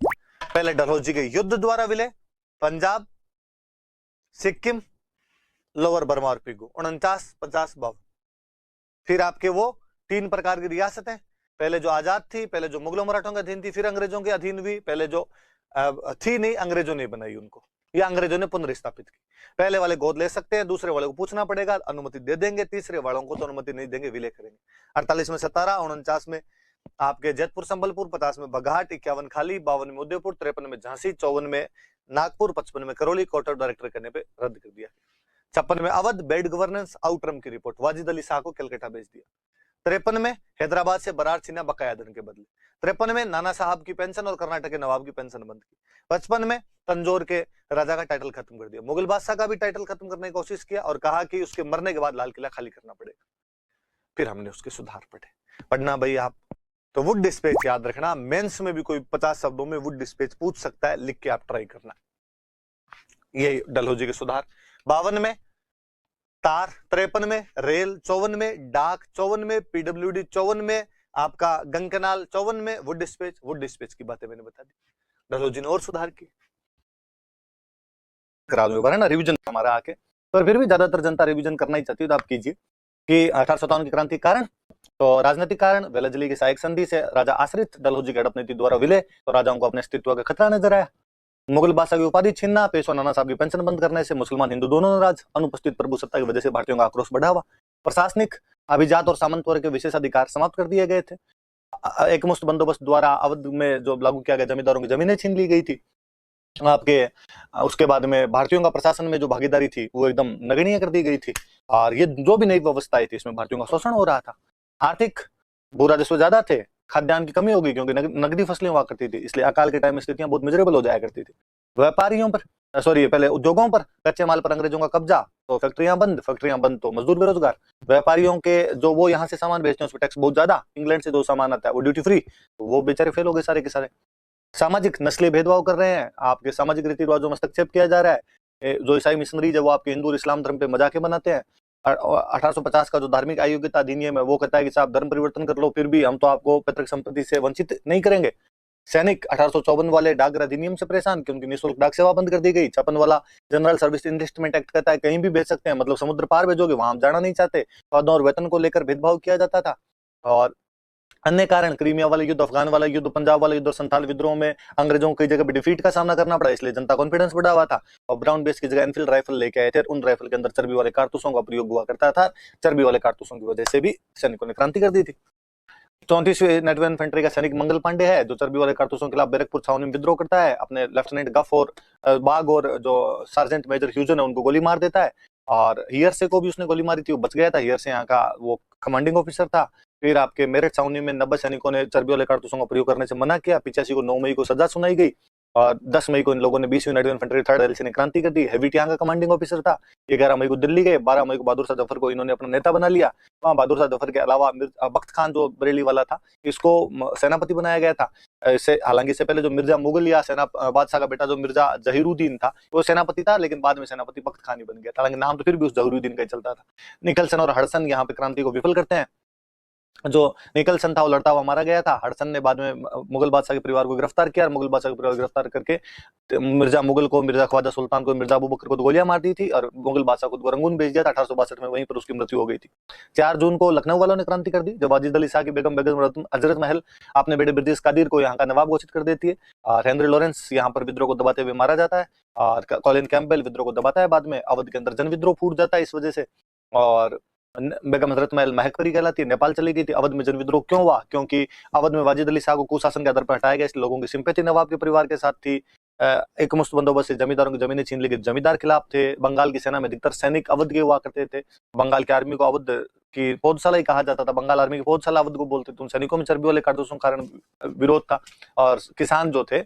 Speaker 1: पहले डलहौजी के युद्ध द्वारा विलय पंजाब, सिक्किम, लोअर बर्मा और पिगू 49, 50, 52। फिर आपके वो 3 प्रकार की रियासतें, पहले जो आजाद थी, पहले जो मुगलों मराठों के अधीन थी, फिर अंग्रेजों के अधीन हुई, पहले जो थी नहीं, अंग्रेजों ने बनाई उनको, या अंग्रेजों ने पुनर्स्थापित की। पहले वाले गोद ले सकते हैं, दूसरे वाले को पूछना पड़ेगा, अनुमति दे देंगे, तीसरे वालों को तो अनुमति नहीं देंगे, विलय करेंगे। 48 में 17, 49 में आपके जैतपुर संबलपुर, 50 में बघाट, 51 खाली, 52 में उदयपुर, 53 में झांसी, 54 में नागपुर, 55 में करौली, कोर्ट ऑफ डायरेक्टर करने पे रद्द कर दिया। 56 में अवध, बैड गवर्नेंस, आउटरम की रिपोर्ट, वाजिद अली शाह को कलकत्ता भेज दिया। 53 में हैदराबाद से बरार छीना बकाया धन के बदले। 53 में नाना साहब की पेंशन और कर्नाटक के नवाब की पेंशन बंद की। 55 में तंजौर के राजा का टाइटल खत्म कर दिया। मुगल बादशाह का भी टाइटल खत्म करने की कोशिश किया और कहा कि उसके मरने के बाद लाल किला खाली करना पड़ेगा। फिर हमने उसके सुधार पढ़ना भाई आप, तो वुड डिस्पैच याद रखना, मेंस में भी कोई 50 शब्दों में वुड डिस्पैच पूछ सकता है, लिख के आप ट्राई करना। ये डलहौजी के सुधार। 52 में तार, 53 में रेल, 54 में डाक, 54 में पीडब्ल्यूडी, 54 में आपका गंग कैनाल, 54 में वुड डिस्पैच की बातें मैंने बता दी। डलहौजी ने और सुधार की। करा दो ना रिवीजन हमारा आके, पर फिर भी ज्यादातर जनता रिवीजन करना ही चाहती है तो आप कीजिए। कि 1857 की क्रांति कारण, तो राजनीतिक कारण, वेलजली की सहायक संधि से राजा आश्रित, डलहौजी की हड़प नीति द्वारा विलय, तो राजाओं को अपने अस्तित्व का खतरा नजर आया। मुगल बादशाह की उपाधि छीनना, पेशवा नाना साहब की पेंशन बंद करने से मुसलमान हिंदू दोनों नाराज, अनुपस्थित प्रभु सत्ता की वजह से भारतीयों का आक्रोश बढ़ा हुआ, प्रशासनिक अभिजात और सामंत वर्ग के विशेष अधिकार समाप्त कर दिए गए थे, एक मुश्त बंदोबस्त द्वारा अवध में जो लागू किया गया जमींदारों की जमीनें छीन ली गई थी आपके, उसके बाद में भारतीयों का प्रशासन में जो भागीदारी थी वो एकदम नगण्य कर दी गई थी, और ये जो भी नई व्यवस्थाएं थी इसमें भारतीयों का शोषण हो रहा था। आर्थिक भू राजस्व ज्यादा थे, खाद्यान्न की कमी हो गई क्योंकि नकदी फसलें हुआ करती थी, इसलिए अकाल के टाइम में स्थितियां बहुत मिजरेबल हो जाया करती थी। व्यापारियों पर, सॉरी पहले उद्योगों पर, कच्चे माल पर अंग्रेजों का कब्जा, तो फैक्ट्रियां बंद तो मजदूर बेरोजगार, व्यापारियों के जो वो यहाँ से सामान बेचते हैं उस पर टैक्स बहुत ज्यादा, इंग्लैंड से जो सामान आता है वो ड्यूटी फ्री, तो वो बेचारे फेल हो गए सारे के सारे। सामाजिक नस्ली भेदभाव कर रहे हैं, आपके सामाजिक रीति रिवाजों में हस्तक्षेप किया जा रहा है, जो ईसाई मिशनरीज है वो आपके हिंदू और इस्लाम धर्म पे मजाके बनाते हैं। 1850 का जो धार्मिक अयोग्यता अधिनियम है वो कहता है कि साहब धर्म परिवर्तन कर लो, फिर भी हम तो आपको पैतृक संपत्ति से वंचित नहीं करेंगे। सैनिक 1854 वाले डाक अधिनियम से परेशान कि उनकी निःशुल्क डाक सेवा बंद कर दी गई। 56 वाला जनरल सर्विस इंलिस्टमेंट एक्ट कहता है कहीं भी भेज सकते हैं, मतलब समुद्र पार भेजोगे, वहां हम जाना नहीं चाहते। पदों और वेतन को लेकर भेदभाव किया जाता था। और अन्य कारण, क्रीमिया वाला युद्ध, अफगान वाला युद्ध, पंजाब वाला युद्ध और संथाल विद्रोह में अंग्रेजों को कई जगह पे डिफीट का सामना करना पड़ा, इसलिए जनता कॉन्फिडेंस बढ़ा हुआ था। और ब्राउन बेस की जगह एनफील्ड राइफल लेके आए थे, उन राइफल के अंदर चर्बी वाले कारतूसों का प्रयोग हुआ करता था। चर्बी वाले कारतूसों की वजह से भी सैनिकों ने क्रांति कर दी थी। 34वीं नेटिव इन्फेंट्री का सैनिक मंगल पांडे है, जो चर्बी वाले कारतूसों के खिलाफ बैरकपुर छावनी में विद्रोह करता है। अपने लेफ्टिनेंट गफ और बाग और जो सार्जेंट मेजर ह्यूजन है उनको गोली मार देता है। और हियरसे को भी उसने गोली मारी थी, वो बच गया था। हियरसे यहाँ का वो कमांडिंग ऑफिसर था। फिर आपके मेरठ छावनी में 90 सैनिकों ने चर्बी वाले कारतूसों का प्रयोग करने से मना किया। 85 को 9 मई को सजा सुनाई गई और 10 मई को इन लोगों ने 20वीं नेटिव इन्फेंट्री 3rd एलसी ने क्रांति कर दी। हेवी टैंक का कमांडिंग ऑफिसर था। 11 मई को दिल्ली गए। 12 मई को बहादुर शाह जफर को इन्होंने अपना नेता बना लिया। वहां बहादुर शाह जफर के अलावा बख्त खान जो बरेली वाला था, इसको सेनापति बनाया गया था। इससे हालांकि इससे पहले जो मिर्जा मुगल या सेना बादशाह का बेटा जो मिर्जा जहीरुद्दीन था वो सेनापति था, लेकिन बाद में सेनापति बख्त खान ही बन गया था। हालांकि नाम तो फिर भी उस जहीरुद्दीन का ही चलता था। निकलसन और हडसन यहाँ पे क्रांति को विफल करते हैं। जो निकलसन था वो लड़ता हुआ मारा गया था। हडसन ने बाद में मुगल बादशाह के परिवार को गिरफ्तार किया और मुगल बादशाह के परिवार को गिरफ्तार करके मिर्जा मुगल को, मिर्जा ख्वाजा सुल्तान को, मिर्जा अबू बकर को गोलियां मार दी थी और मुगल बादशाह को रंगून भेज दिया था। 1862 में वहीं पर उसकी मृत्यु हो गई थी। 4 जून को लखनऊ वालों ने क्रांति कर दी, जब वाजिद अली शाह की बेगम हजरत महल अपने बेटे ब्रिजेश कादिर को यहाँ का नवाब घोषित कर देती है। और हेनरी लॉरेंस यहाँ पर विद्रोह को दबाते हुए मारा जाता है और कॉलिन कैम्पबेल विद्रोह को दबाता है। बाद में अवध के अंदर जन विद्रोह फूट जाता है इस वजह से। और बेगम हजरत महल महकपरी कहलाती है, नेपाल चली गई थी। अवध में जन विद्रोह क्यों हुआ? क्योंकि अवध में वाजिद अली शाह को कुशासन के आधार पर हटाया गया, इसलिए लोगों की सिंपैथी नवाब के परिवार के साथ थी। एक मुश्त बंदोबस्त से जमींदारों की जमीनें छीन ली गई, जमींदार खिलाफ थे। बंगाल की सेना में अधिकतर सैनिक अवध के हुआ करते थे। बंगाल की आर्मी को अवध की पौधशाला ही कहा जाता था। बंगाल आर्मी की पौधशाला अवध को बोलते थे। उन सैनिकों में चर्बी वाले कारतूसों के कारण विरोध था और किसान जो थे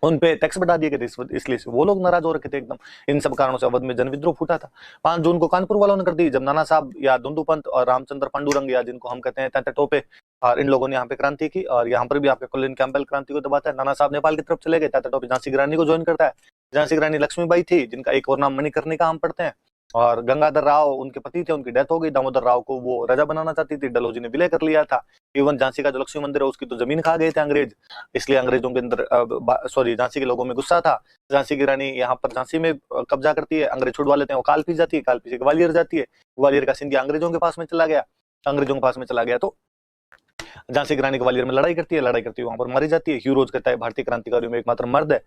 Speaker 1: उन पे टैक्स बढ़ा दिए गए थे, इसलिए वो लोग नाराज हो रखे थे एकदम। इन सब कारणों से अवध में जन विद्रोह फूटा था। 5 जून को कानपुर वालों ने कर दी, जब नाना साहब या दुंदू पंत और रामचंद्र पांडुरंग या जिनको हम कहते हैं तात्या टोपे और इन लोगों ने यहाँ पे क्रांति की। और यहाँ पर भी आपके कॉलिन कैम्पबेल क्रांति को दबाता है। नाना साहब नेपाल की तरफ चले गए, तात्या टोपे झांसी की रानी को ज्वाइन करता है। झांसी की रानी लक्ष्मीबाई थी, जिनका एक और नाम मणिकर्णिका हम पढ़ते हैं। और गंगाधर राव उनके पति थे, उनकी डेथ हो गई। दामोदर राव को वो राजा बनाना चाहती थी, डलहौजी ने विलय कर लिया था। इवन झांसी का जो लक्ष्मी मंदिर है उसकी तो जमीन खा गए थे अंग्रेज, इसलिए अंग्रेजों के अंदर झांसी के लोगों में गुस्सा था। झांसी की रानी यहाँ पर झांसी में कब्जा करती है, अंग्रेज छुड़वा लेते हैं, वो कालपी जाती है, कालपी से ग्वालियर जाती है। ग्वालियर का सिंधिया अंग्रेजों के पास में चला गया तो झांसी की रानी ग्वालियर में लड़ाई करती है वहां पर मारी जाती है। ह्यूरोज कहता है भारतीय क्रांतिकारियों में एकमात्र मर्द है।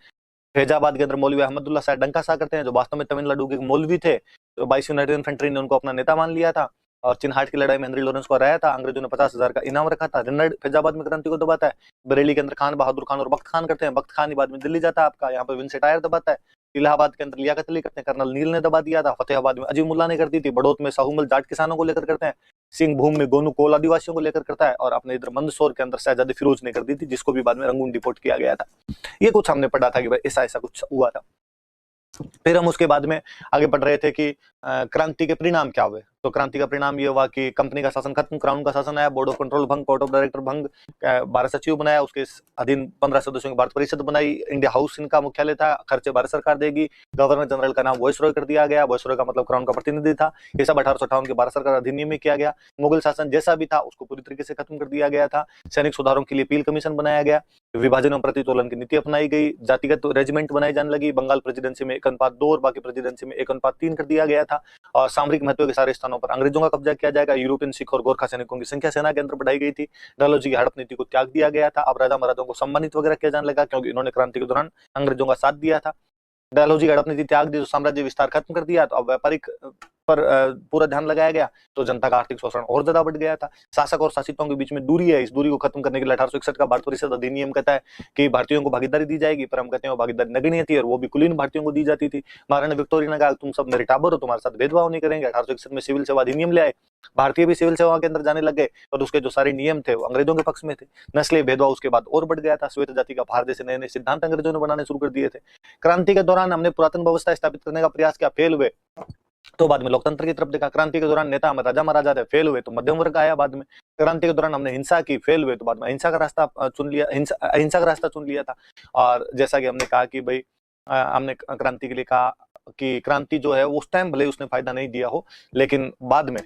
Speaker 1: फैजाबाद के अंदर मौलवी अहमदुल्ला शाह डंका शाह करते हैं, जो वास्तव में तमिलनाडु के मौलवी थे। तो 22वीं नेटिव इन्फेंट्री ने उनको अपना नेता मान लिया था और चिन्हाट की लड़ाई में हेनरी लॉरेंस को हराया था। अंग्रेजों ने 50,000 का इनाम रखा था। रेनाल्ड फैजाबाद में क्रांति को दबाता है। बरेली के अंदर खान बहादुर खान और बख्त खान करते हैं। बख्त खान ही बाद में दिल्ली जाता है आपका, यहाँ पर विंसेंट आयर दबाता है। इलाहाबाद के अंदर लियाकत अली करते हैं, कर्नल नील ने दबा दिया था। फतेहाबाद में अजीमुल्ला ने कर दी थी। बड़ौत में साहूमल जाट किसानों को लेकर करते हैं। सिंहभूम में गोनू कोल आदिवासियों को लेकर करता है। और अपने इधर मंदसौर के अंदर शहजादे फिरोज ने कर दी थी, जिसको भी बाद में रंगून डिपोर्ट किया गया था। ये कुछ हमने पढ़ा था कि भाई ऐसा ऐसा कुछ हुआ था। फिर हम उसके बाद में आगे बढ़ रहे थे कि क्रांति के परिणाम क्या हुए। तो क्रांति का परिणाम ये हुआ कि कंपनी का शासन खत्म, क्राउन का शासन आया, बोर्ड ऑफ कंट्रोल भंग, कोर्ट ऑफ डायरेक्टर भंग, 12 सचिव बनाया, उसके अधीन 15 सदस्यों की भारत परिषद बनाई। इंडिया हाउस इनका मुख्यालय था, खर्चे भारत सरकार देगी। गवर्नर जनरल का नाम वॉइसरॉय कर दिया गया, वॉइसरॉय का मतलब क्राउन का प्रतिनिधि था। ये सब 1858 के भारत सरकार अधिनियम में किया गया। मुगल शासन जैसा भी था उसको पूरी तरीके से खत्म कर दिया गया था। सैनिक सुधारों के लिए पील कमीशन बनाया गया। विभाजन और प्रतितोलन की नीति अपनाई गई। जातिगत रेजिमेंट बनाई जाने लगी। बंगाल प्रेसिडेंसी में 1:2 और बाकी प्रेसिडेंसी में 1:3 कर दिया गया था। और सामरिक महत्व के सारे स्थानों पर अंग्रेजों का कब्जा किया जाएगा। यूरोपियन सिख और गोरखा सैनिकों की संख्या सेना के अंदर बढ़ाई गई थी। डलहौजी की हड़प नीति को त्याग दिया गया था। अब राजा महाराजाओं को सम्मानित वगैरह किया जाने लगा, क्योंकि इन्होंने क्रांति के दौरान अंग्रेजों का साथ दिया था। डलहौजी की हड़प नीति त्याग दी तो साम्राज्य विस्तार खत्म कर दिया। तो अब व्यापारिक पर पूरा ध्यान लगाया गया, तो जनता का आर्थिक शोषण और ज्यादा बढ़ गया था। शासक और शासितों के बीच में दूरी है, इस दूरी को खत्म करने के लिए 1861 का भारत परिषद अधिनियम कहता है कि भारतीयों को भागीदारी दी जाएगी, पर हम कहते हैं वो भागीदारी नगण्य थी और वो भी कुलीन भारतीयों को दी जाती थी। महारानी विक्टोरिया ने कहा तुम सब मेरे टाबर हो, तुम्हारे साथ भेदभाव नहीं करेंगे। 1861 में सिविल सेवा अधिनियम ले आए। भारतीय भी सिविल सेवा के अंदर जाने लग गए और उसके जो सारे नियम थे वो अंग्रेजों के पक्ष में थे। नस्लीय भेदभाव उसके बाद और बढ़ गया था। श्वेत जाति का भारत जैसे नए नए सिद्धांत अंग्रेजों ने बनाने शुरू कर दिए थे। क्रांति के दौरान हमने पुरातन व्यवस्था स्थापित करने का प्रयास किया, फेल हुए, तो बाद में लोकतंत्र की तरफ देखा। क्रांति के दौरान नेता हमें राजा महाराजा थे, फेल हुए, तो मध्यम वर्ग आया बाद में। क्रांति के दौरान हमने हिंसा की, फेल हुए, तो बाद में अहिंसा का रास्ता चुन लिया, अहिंसा का रास्ता चुन लिया था। और जैसा कि हमने कहा कि भाई हमने क्रांति के लिए कहा कि क्रांति जो है उस टाइम भले उसने फायदा नहीं दिया हो, लेकिन बाद में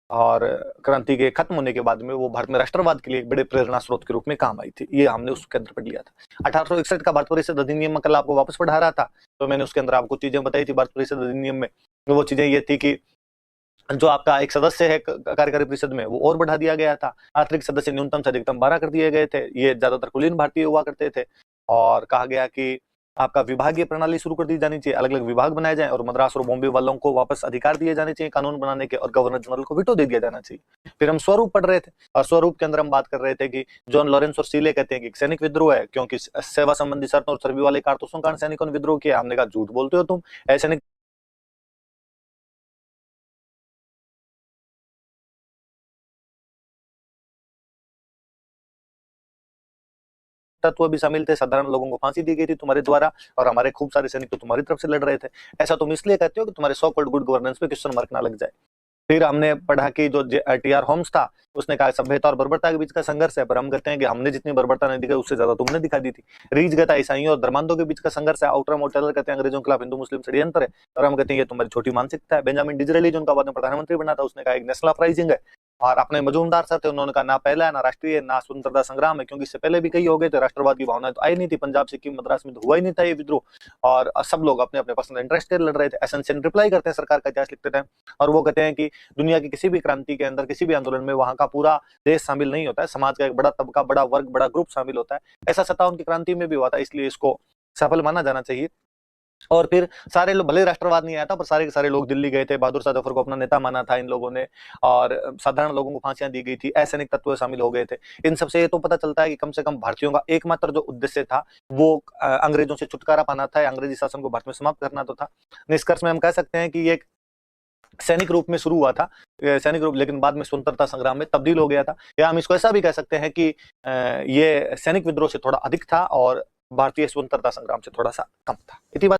Speaker 1: और क्रांति के खत्म होने के बाद में वो भारत में राष्ट्रवाद के लिए एक बड़े प्रेरणा स्रोत के रूप में काम आई थी। ये हमने उसके अंदर पढ़ लिया था। 1861 का भारत परिषद अधिनियम में कल आपको वापस पढ़ा रहा था, तो मैंने उसके अंदर आपको चीजें बताई थी भारत परिषद अधिनियम में। वो चीजें ये थी कि जो आपका एक सदस्य है कार्यकारी परिषद में, वो और बढ़ा दिया गया था। अतिरिक्त सदस्य न्यूनतम से अधिकतम 12 कर दिए गए थे। ये ज्यादातर कुलीन भारतीय हुआ करते थे। और कहा गया कि आपका विभागीय प्रणाली शुरू कर दी जानी चाहिए, अलग अलग विभाग बनाए जाएं और मद्रास और बॉम्बे वालों को वापस अधिकार दिए जाने चाहिए कानून बनाने के, और गवर्नर जनरल को वीटो दे दिया जाना चाहिए। फिर हम स्वरूप पढ़ रहे थे, और स्वरूप के अंदर हम बात कर रहे थे कि जॉन लॉरेंस और सीले कहते हैं कि सैनिक विद्रोह है, क्योंकि सेवा संबंधी शर्तों और चर्बी वाले कारतूसों के कारण सैनिकों ने विद्रोह किया। हमने कहा झूठ बोलते हो तुम, ऐसे तत्व भी शामिल थे, साधारण लोगों को फांसी दी गई थी तुम्हारे द्वारा, और हमारे खूब सारे सैनिक तो तुम्हारी तरफ से लड़ रहे थे। ऐसा तुम इसलिए कहते हो कि तुम्हारे सो कॉल्ड गुड गवर्नेंस पे क्वेश्चन मार्क ना लग जाए। फिर हमने पढ़ा कि जो टी.आर. होम्स था, उसने कहा सभ्यता और बर्बरता के बीच का संघर्ष है, पर हम कहते हैं कि हमने जितनी बर्बरता नहीं दिखाई उससे ज्यादा तुमने दिखा दी थी। रीच कहता है ईसाइयों और धर्मांधों के बीच का संघर्ष है। आउटरम और टेलर कहते हैं अंग्रेजों के खिलाफ हिंदू मुस्लिम षड्यंत्र है, और हम कहते हैं ये तुम्हारी छोटी मानसिकता है। बेंजामिन डिजरेली जो उनका बाद में प्रधानमंत्री बना था, उसने कहा एक नेशनल अपराइजिंग है। और अपने मजूमदार सर थे, उन्होंने कहा ना पहला है ना राष्ट्रीय ना स्वतंत्रता संग्राम है, क्योंकि इससे पहले भी कई हो गए थे, राष्ट्रवाद की भावना तो आई नहीं थी। पंजाब सिक्किम मद्रास में तो हुआ ही नहीं था ये विद्रोह, और सब लोग अपने अपने पर्सनल इंटरेस्ट के लड़ रहे थे। एसेंशियल रिप्लाई करते हैं सरकार का इतिहास लिखते थे, और वो कहते हैं कि दुनिया की किसी भी क्रांति के अंदर, किसी भी आंदोलन में वहां का पूरा देश शामिल नहीं होता है, समाज का एक बड़ा तबका, बड़ा वर्ग, बड़ा ग्रुप शामिल होता है। ऐसा 57 की क्रांति में भी हुआ था, इसलिए इसको सफल माना जाना चाहिए। और फिर सारे लोग, भले राष्ट्रवाद नहीं आया था, पर सारे के सारे लोग दिल्ली गए थे। बहादुर शाह जफर को अपना नेता माना था इन लोगों ने, और साधारण लोगों को फांसियां दी गई थी, असैनिक तत्व शामिल हो गए थे। इन सबसे ये तो पता चलता है कि कम से कम भारतीयों का एकमात्र जो उद्देश्य था वो अंग्रेजों से छुटकारा पाना था, अंग्रेजी शासन को भारत में समाप्त करना तो था। निष्कर्ष में हम कह सकते हैं कि ये सैनिक रूप में शुरू हुआ था, सैनिक रूप, लेकिन बाद में स्वतंत्रता संग्राम में तब्दील हो गया था। या हम इसको ऐसा भी कह सकते हैं कि ये सैनिक विद्रोह से थोड़ा अधिक था और भारतीय स्वतंत्रता संग्राम से थोड़ा सा कम था। इतनी बात